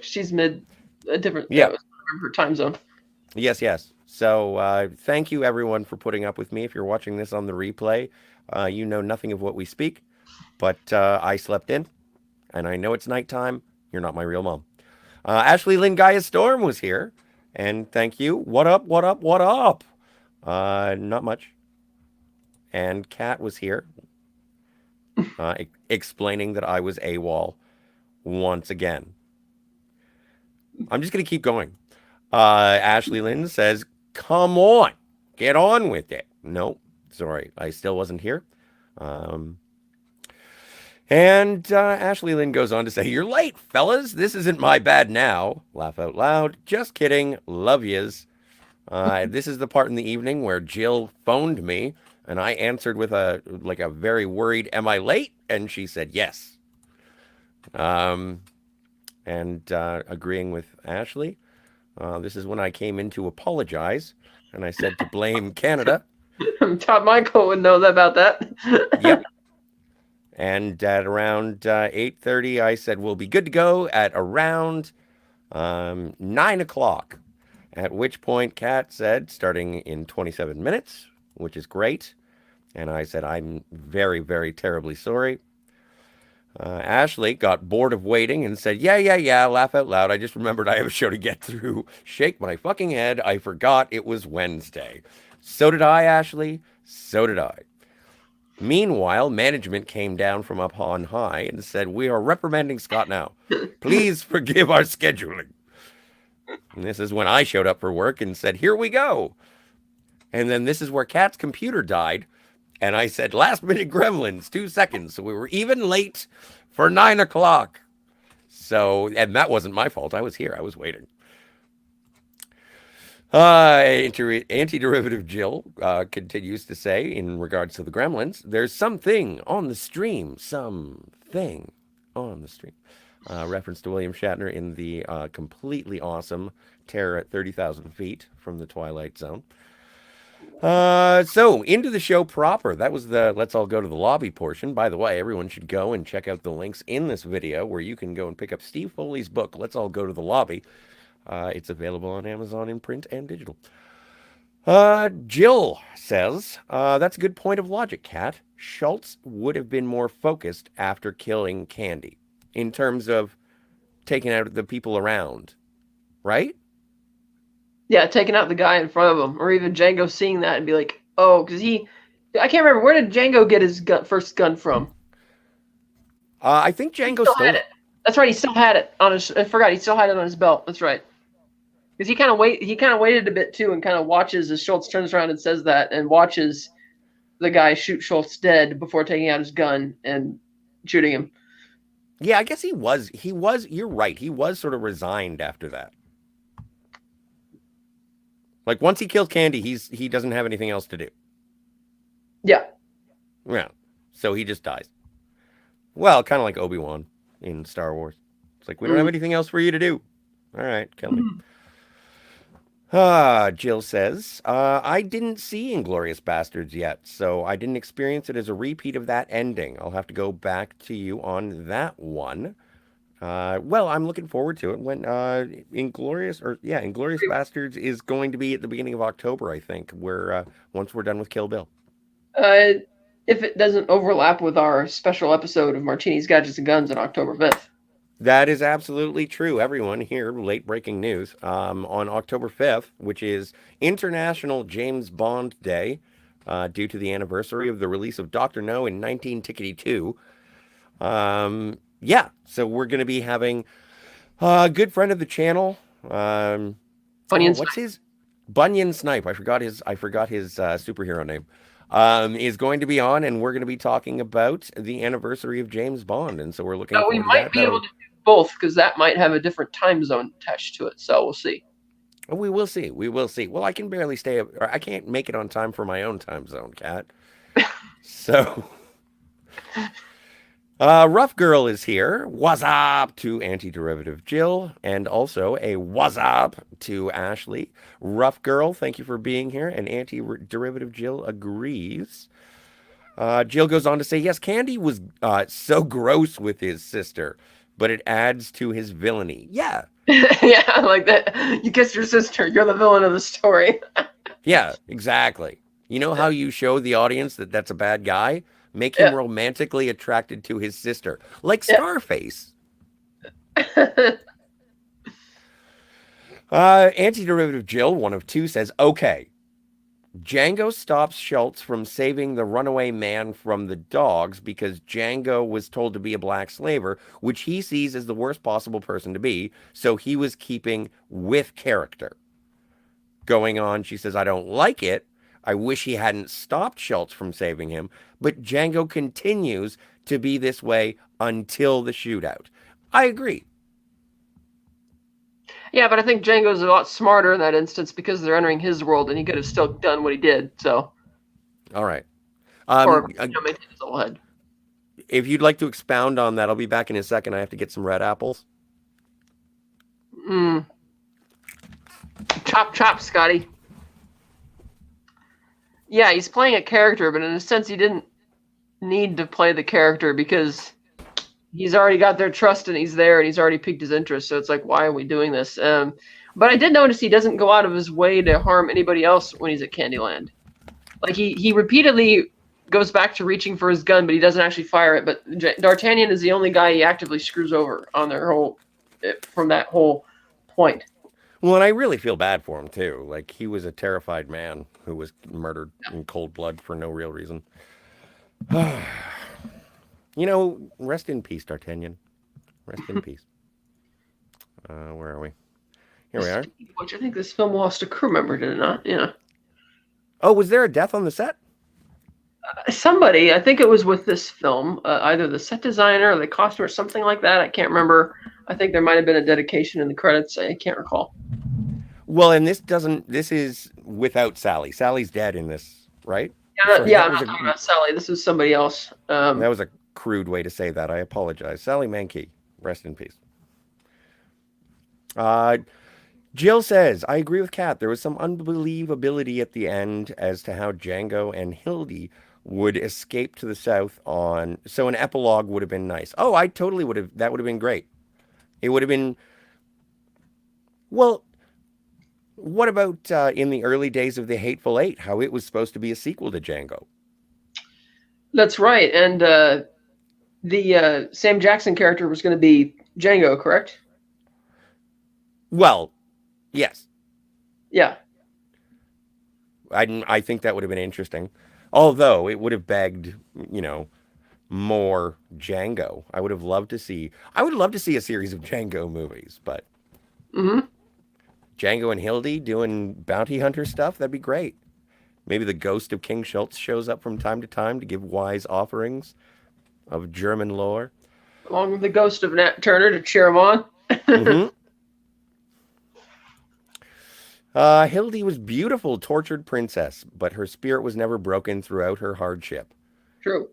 [SPEAKER 2] she's mid a different
[SPEAKER 1] Yeah.
[SPEAKER 2] her time zone.
[SPEAKER 1] Yes, yes. So thank you everyone for putting up with me. If you're watching this on the replay, you know nothing of what we speak, but I slept in, and I know it's nighttime. You're not my real mom. Ashley Lynn Gaia Storm was here, and thank you. What up? What up? What up? Not much. And Kat was here, explaining that I was AWOL once again. I'm just gonna keep going. Ashley Lynn says, "Come on, get on with it." No, sorry, I still wasn't here. And Ashley Lynn goes on to say, "You're late, fellas. This isn't my bad now." Laugh out loud. Just kidding. Love yous. This is the part in the evening where Jill phoned me And I answered with a very worried, "Am I late?" And she said yes. Um, and agreeing with Ashley, this is when I came in to apologize, and I said to blame Canada.
[SPEAKER 2] Top Michael would know about
[SPEAKER 1] Yep.
[SPEAKER 2] that.
[SPEAKER 1] And at around 8:30, I said we'll be good to go at around 9 o'clock. At which point, Kat said, starting in 27 minutes, which is great. And I said, I'm very, very terribly sorry. Ashley got bored of waiting and said, yeah, yeah, yeah, laugh out loud. I just remembered I have a show to get through. Shake my fucking head. I forgot it was Wednesday. So did I, Ashley. So did I. Meanwhile, management came down from up on high and said, we are reprimanding Scott now. Please forgive our scheduling. And this is when I showed up for work and said, here we go. And then this is where Kat's computer died. And I said, last minute gremlins, 2 seconds. So we were even late for 9 o'clock. So, and that wasn't my fault. I was here. I was waiting. Anti-derivative Jill continues to say, in regards to the gremlins, there's something on the stream. Something on the stream. Reference to William Shatner in the completely awesome Terror at 30,000 Feet from the Twilight Zone. So into the show proper. That was the let's all go to the lobby portion. By the way, everyone should go and check out the links in this video where you can go and pick up Steve Foley's book, Let's All Go to the Lobby. It's available on Amazon in print and digital. Jill says, that's a good point of logic, Kat. Schultz would have been more focused after killing Candy in terms of taking out the people around, right?
[SPEAKER 2] Yeah, taking out the guy in front of him, or even Django seeing that and be like, oh, because I can't remember, where did Django get his first gun from?
[SPEAKER 1] I think Django
[SPEAKER 2] still had it. That's right, he still had it on his, I forgot, he still had it on his belt. That's right. Because he kind of waited a bit too and kind of watches as Schultz turns around and says that and watches the guy shoot Schultz dead before taking out his gun and shooting him.
[SPEAKER 1] Yeah, I guess he was, you're right, he was sort of resigned after that. Like, once he kills Candy, he doesn't have anything else to do.
[SPEAKER 2] Yeah.
[SPEAKER 1] Yeah. So he just dies. Well, kind of like Obi-Wan in Star Wars. It's like, we don't have anything else for you to do. All right, kill me. Jill says, I didn't see Inglourious Bastards yet, so I didn't experience it as a repeat of that ending. I'll have to go back to you on that one. Well, I'm looking forward to it when Inglourious Bastards is going to be at the beginning of October, I think, where once we're done with Kill Bill.
[SPEAKER 2] If it doesn't overlap with our special episode of Martinis, Gadgets, and Guns on October 5th.
[SPEAKER 1] That is absolutely true, everyone. Here, late breaking news. On October 5th, which is International James Bond Day, due to the anniversary of the release of Dr. No in 1992. Yeah, so we're going to be having a good friend of the channel. What's his? Bunyan Snipe. I forgot his superhero name. Is going to be on, and we're going to be talking about the anniversary of James Bond, and so we're looking.
[SPEAKER 2] We might be able to do both because that might have a different time zone attached to it. So we'll see.
[SPEAKER 1] We will see. We will see. Well, I can barely stay, or I can't make it on time for my own time zone, Kat. So. Rough Girl is here. What's up to Anti-Derivative Jill, and also a what's up to Ashley. Rough Girl, thank you for being here, and Anti-Derivative Jill agrees. Jill goes on to say, yes, Candy was so gross with his sister, but it adds to his villainy. Yeah.
[SPEAKER 2] Yeah, like that. You kissed your sister. You're the villain of the story.
[SPEAKER 1] Yeah, exactly. You know how you show the audience that that's a bad guy? Make him romantically attracted to his sister. Like Scarface. Anti-Derivative Jill, one of two, says, okay. Django stops Schultz from saving the runaway man from the dogs because Django was told to be a black slaver, which he sees as the worst possible person to be, so he was keeping with character. Going on, she says, I don't like it. I wish he hadn't stopped Schultz from saving him, but Django continues to be this way until the shootout. I agree.
[SPEAKER 2] Yeah, but I think Django's a lot smarter in that instance because they're entering his world and he could have still done what he did, so.
[SPEAKER 1] All right. Um,
[SPEAKER 2] or
[SPEAKER 1] uh,
[SPEAKER 2] maintain his level head.
[SPEAKER 1] if you'd like to expound on that, I'll be back in a second. I have to get some red apples.
[SPEAKER 2] Mm. Chop, chop, Scotty. Yeah, he's playing a character, but in a sense, he didn't need to play the character because he's already got their trust and he's there and he's already piqued his interest. So it's like, why are we doing this? But I did notice he doesn't go out of his way to harm anybody else when he's at Candyland. Like he repeatedly goes back to reaching for his gun, but he doesn't actually fire it. But D'Artagnan is the only guy he actively screws over on their whole from that whole point.
[SPEAKER 1] Well, and I really feel bad for him too. Like he was a terrified man who was murdered in cold blood for no real reason. You know, rest in peace, D'Artagnan. Rest in peace. Where are we? Here we are.
[SPEAKER 2] Which I think this film lost a crew member, did it not? Yeah.
[SPEAKER 1] Oh, was there a death on the set?
[SPEAKER 2] Somebody, I think it was with this film, either the set designer or the costume or something like that. I can't remember. I think there might have been a dedication in the credits. I can't recall.
[SPEAKER 1] Well, and this is without Sally. Sally's dead in this, right?
[SPEAKER 2] Yeah,
[SPEAKER 1] Sorry,
[SPEAKER 2] yeah, I'm not talking about Sally. This is somebody else.
[SPEAKER 1] that was a crude way to say that. I apologize. Sally Mankey, rest in peace. Jill says, I agree with Kat. There was some unbelievability at the end as to how Django and Hildy would escape to the south on. So an epilogue would have been nice. Oh, I totally would have. That would have been great. It would have been. Well, what about in the early days of The Hateful Eight, how it was supposed to be a sequel to Django?
[SPEAKER 2] That's right. And the Sam Jackson character was going to be Django, correct?
[SPEAKER 1] Well, yes.
[SPEAKER 2] Yeah.
[SPEAKER 1] I think that would have been interesting. Although it would have begged, you know, more Django. I would love to see a series of Django movies, but
[SPEAKER 2] Mm-hmm.
[SPEAKER 1] Django and Hildy doing bounty hunter stuff, that'd be great. Maybe the ghost of King Schultz shows up from time to time to give wise offerings of German lore.
[SPEAKER 2] Along with the ghost of Nat Turner to cheer him on.
[SPEAKER 1] Mm-hmm. Hildy was beautiful, tortured princess, but her spirit was never broken throughout her hardship.
[SPEAKER 2] True.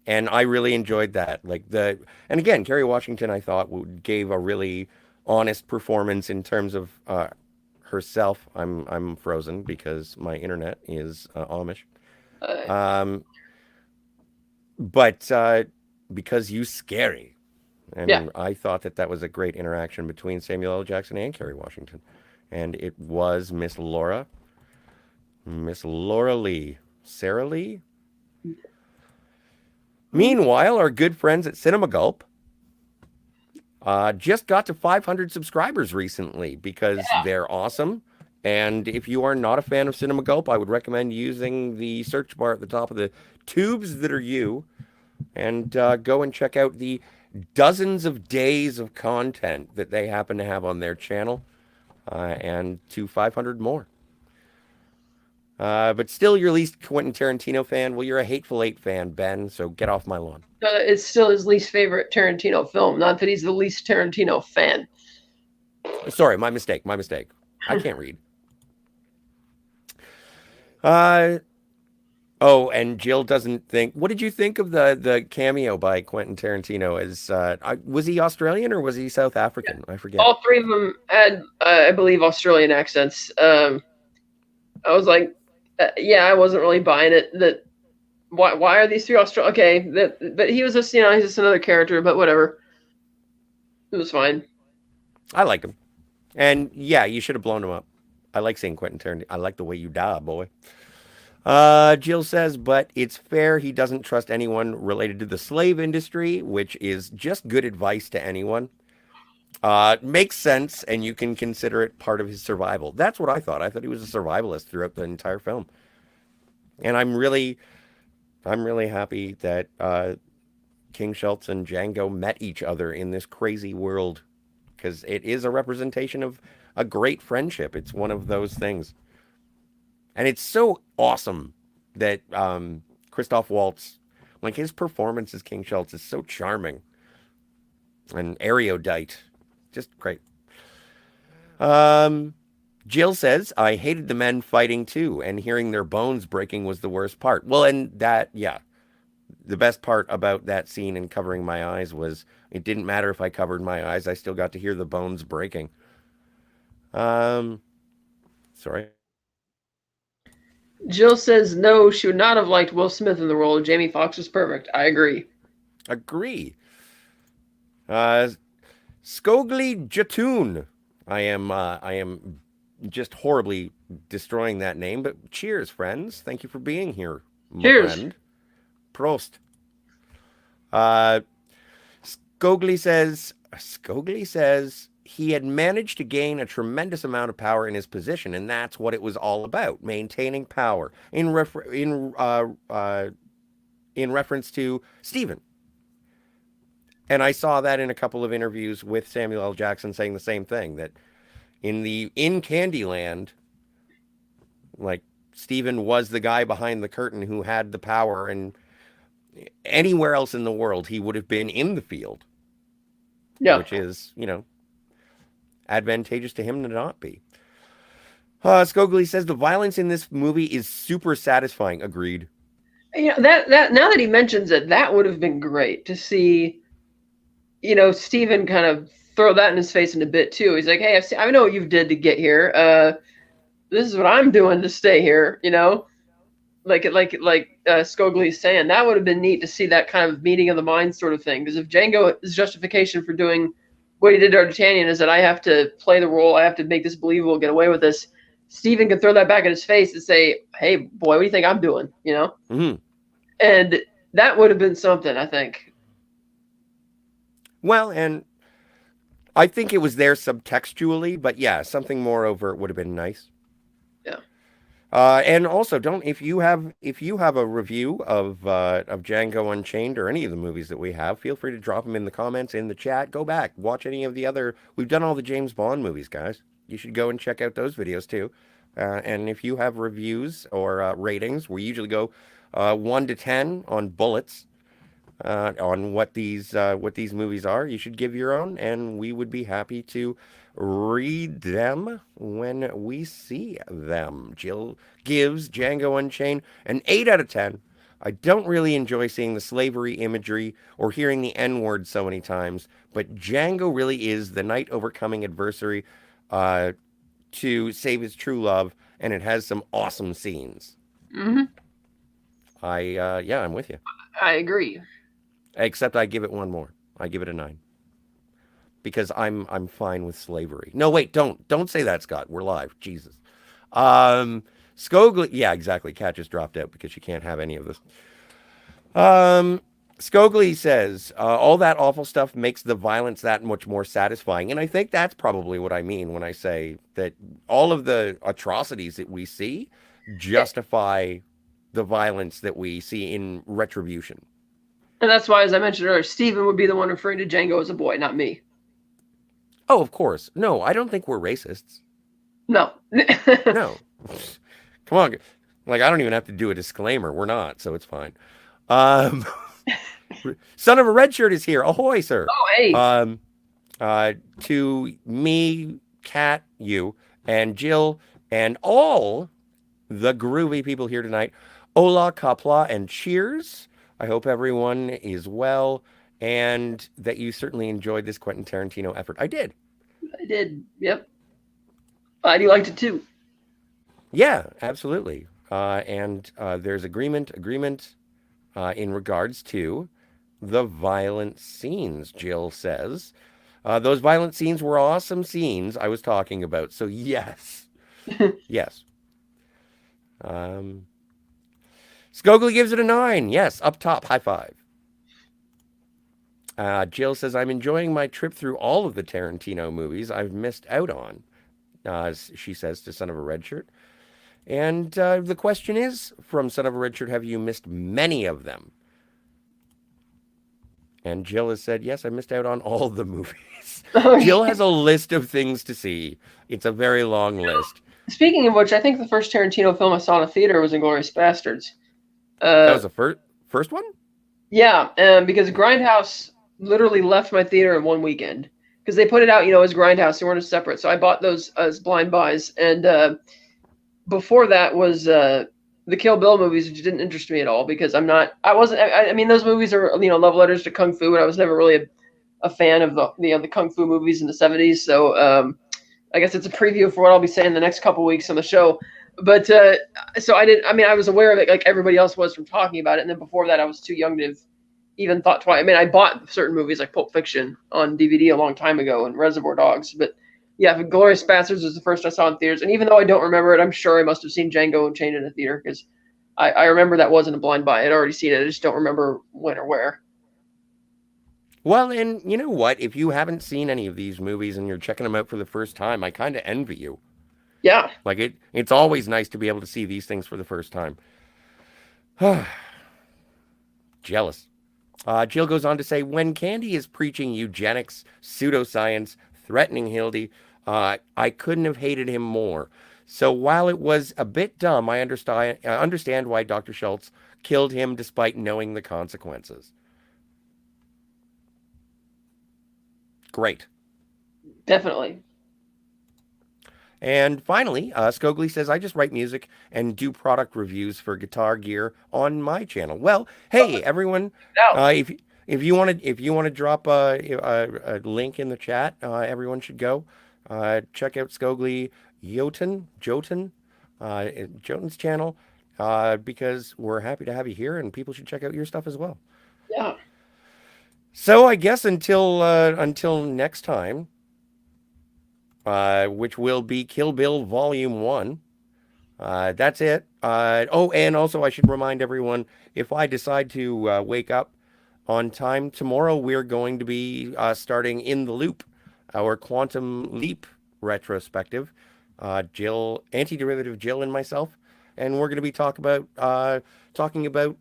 [SPEAKER 1] And I really enjoyed that. And again, Kerry Washington, I thought gave a really honest performance in terms of herself. I'm frozen because my internet is Amish. But because you scary. And
[SPEAKER 2] Yeah.
[SPEAKER 1] I thought that was a great interaction between Samuel L. Jackson and Kerry Washington. And it was Miss Laura Lee. Sarah Lee? Meanwhile, our good friends at Cinema Gulp just got to 500 subscribers recently because they're awesome. And if you are not a fan of Cinema Gulp, I would recommend using the search bar at the top of the tubes that are you and go and check out the dozens of days of content that they happen to have on their channel and to 500 more. But still your least Quentin Tarantino fan? Well, you're a Hateful Eight fan, Ben, so get off my lawn.
[SPEAKER 2] It's still his least favorite Tarantino film. Not that he's the least Tarantino fan.
[SPEAKER 1] Sorry, my mistake. I can't read. Oh, and Jill doesn't think. What did you think of the cameo by Quentin Tarantino? Was he Australian or was he South African? I forget.
[SPEAKER 2] All three of them had, I believe, Australian accents. I was like, yeah, I wasn't really buying it. That why are these three Australian? Okay, but he was just he's just another character. But whatever, it was fine.
[SPEAKER 1] I liked him, and yeah, you should have blown him up. I like seeing Quentin Tarantino. I like the way you die, boy. Jill says, but it's fair he doesn't trust anyone related to the slave industry, which is just good advice to anyone. Makes sense, and you can consider it part of his survival. That's what I thought. I thought he was a survivalist throughout the entire film. And I'm really happy that King Schultz and Django met each other in this crazy world, because it is a representation of a great friendship. It's one of those things. And it's so awesome that Christoph Waltz, like his performance as King Schultz is so charming and erudite. Just great. Jill says, I hated the men fighting too, and hearing their bones breaking was the worst part. Well, and that, yeah, the best part about that scene and covering my eyes was it didn't matter if I covered my eyes, I still got to hear the bones breaking. Um, sorry.
[SPEAKER 2] Jill says no, she would not have liked Will Smith in the role. Jamie Foxx was perfect. I agree.
[SPEAKER 1] Agree. Skogli Jatoon. I am just horribly destroying that name, but cheers, friends. Thank you for being here, my
[SPEAKER 2] Cheers.
[SPEAKER 1] friend. Prost. Uh, Skogli says he had managed to gain a tremendous amount of power in his position, and that's what it was all about: maintaining power. In reference to Stephen, and I saw that in a couple of interviews with Samuel L. Jackson saying the same thing, that in Candyland, like Stephen was the guy behind the curtain who had the power, and anywhere else in the world he would have been in the field,
[SPEAKER 2] Yeah.
[SPEAKER 1] which is, advantageous to him to not be. Skogli says the violence in this movie is super satisfying. Agreed.
[SPEAKER 2] That now that he mentions it, that would have been great to see. Steven kind of throw that in his face in a bit too. He's like, "Hey, I know what you've did to get here. This is what I'm doing to stay here." Like Skogli's saying, that would have been neat to see that kind of meeting of the minds sort of thing. Because if Django's justification for doing what he did to D'Artagnan is that I have to play the role, I have to make this believable, get away with this, Steven can throw that back in his face and say, "Hey, boy, what do you think I'm doing?"
[SPEAKER 1] Mm-hmm.
[SPEAKER 2] And that would have been something, I think.
[SPEAKER 1] Well, and I think it was there subtextually, but yeah, something more overt would have been nice.
[SPEAKER 2] Yeah.
[SPEAKER 1] And also, don't if you have a review of Django Unchained or any of the movies that we have, feel free to drop them in the comments in the chat. Go back, watch any of the other. We've done all the James Bond movies, guys. You should go and check out those videos too. And if you have reviews or ratings, we usually go 1 to 10 on bullets on what these movies are. You should give your own, and we would be happy to read them when we see them. Jill gives Django Unchained an 8 out of 10. I don't really enjoy seeing the slavery imagery or hearing the N word so many times, but Django really is the knight overcoming adversity to save his true love, and it has some awesome scenes.
[SPEAKER 2] Mm-hmm.
[SPEAKER 1] I'm with you.
[SPEAKER 2] I agree.
[SPEAKER 1] Except I give it one more. I give it a 9. Because I'm fine with slavery. No, wait, don't say that, Scott. We're live. Jesus. Skogli, yeah, exactly. Cat just dropped out because she can't have any of this. Skogli says all that awful stuff makes the violence that much more satisfying, and I think that's probably what I mean when I say that all of the atrocities that we see justify the violence that we see in Retribution.
[SPEAKER 2] And that's why, as I mentioned earlier, Steven would be the one referring to Django as a boy, not me.
[SPEAKER 1] Oh, of course. No, I don't think we're racists.
[SPEAKER 2] No.
[SPEAKER 1] No. Come on. Like, I don't even have to do a disclaimer. We're not, so it's fine. Son of a Red Shirt is here. Ahoy, sir.
[SPEAKER 2] Oh,
[SPEAKER 1] hey. To me, Kat, you, and Jill, and all the groovy people here tonight, hola, kapla, and cheers. I hope everyone is well, and that you certainly enjoyed this Quentin Tarantino effort. I did.
[SPEAKER 2] Yep. Glad you liked it too.
[SPEAKER 1] Yeah, absolutely. And there's agreement in regards to the violent scenes, Jill says. Those violent scenes were awesome scenes I was talking about. So yes. Yes. Skogli gives it a 9. Yes, up top, high five. Jill says, I'm enjoying my trip through all of the Tarantino movies I've missed out on, she says to Son of a Red Shirt. And the question is, from Son of a Red Shirt, have you missed many of them? And Jill has said, yes, I missed out on all the movies. Jill has a list of things to see. It's a very long list.
[SPEAKER 2] Speaking of which, I think the first Tarantino film I saw in a theater was Inglourious Bastards.
[SPEAKER 1] That was the first one?
[SPEAKER 2] Yeah, because Grindhouse literally left my theater in one weekend. because they put it out, as Grindhouse. They weren't as separate. So I bought those as blind buys. And before that was the Kill Bill movies, which didn't interest me at all because I mean, those movies are, love letters to Kung Fu, and I was never really a fan of the Kung Fu movies in the 70s. So I guess it's a preview for what I'll be saying the next couple weeks on the show. But so I was aware of it like everybody else was from talking about it. And then before that, I was too young to have even thought twice. I mean, I bought certain movies like Pulp Fiction on DVD a long time ago and Reservoir Dogs. But yeah, Glorious Bastards was the first I saw in theaters. And even though I don't remember it, I'm sure I must have seen Django Unchained in a theater because I remember that wasn't a blind buy. I'd already seen it. I just don't remember when or where.
[SPEAKER 1] Well, and you know what? If you haven't seen any of these movies and you're checking them out for the first time, I kind of envy you.
[SPEAKER 2] Yeah.
[SPEAKER 1] Like it's always nice to be able to see these things for the first time. Jealous. Jill goes on to say, when Candy is preaching eugenics, pseudoscience, threatening Hildy, I couldn't have hated him more. So while it was a bit dumb, I understand why Dr. Schultz killed him despite knowing the consequences. Great.
[SPEAKER 2] Definitely.
[SPEAKER 1] And finally, Scogli says, I just write music and do product reviews for guitar gear on my channel. Well, hey, everyone, if you want to drop a link in the chat, everyone should go check out Scogli Jotun's channel because we're happy to have you here and people should check out your stuff as well.
[SPEAKER 2] Yeah.
[SPEAKER 1] So I guess until next time, which will be Kill Bill Volume 1. That's it. And also I should remind everyone, if I decide to wake up on time tomorrow, we're going to be starting In the Loop, our Quantum Leap retrospective. Jill, Antiderivative Jill and myself, and we're going to be talking about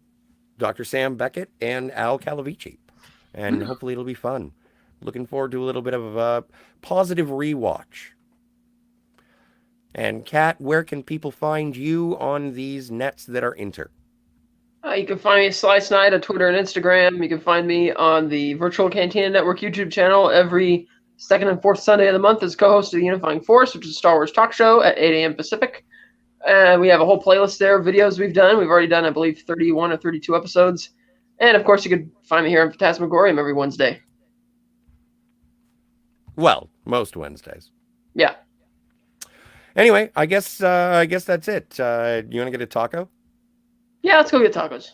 [SPEAKER 1] Dr. Sam Beckett and Al Calavici. And hopefully it'll be fun. Looking forward to a little bit of a positive rewatch. And Kat, where can people find you on these nets that are inter?
[SPEAKER 2] You can find me at Slice Night on Twitter and Instagram. You can find me on the Virtual Cantina Network YouTube channel every second and fourth Sunday of the month as co-host of the Unifying Force, which is a Star Wars talk show at 8 a.m. Pacific. We have a whole playlist there of videos we've done. We've already done, I believe, 31 or 32 episodes. And, of course, you can find me here on Fantasmagorium every Wednesday.
[SPEAKER 1] Well, most Wednesdays.
[SPEAKER 2] Yeah.
[SPEAKER 1] Anyway, I guess that's it. You want to get a taco?
[SPEAKER 2] Yeah, let's go get tacos.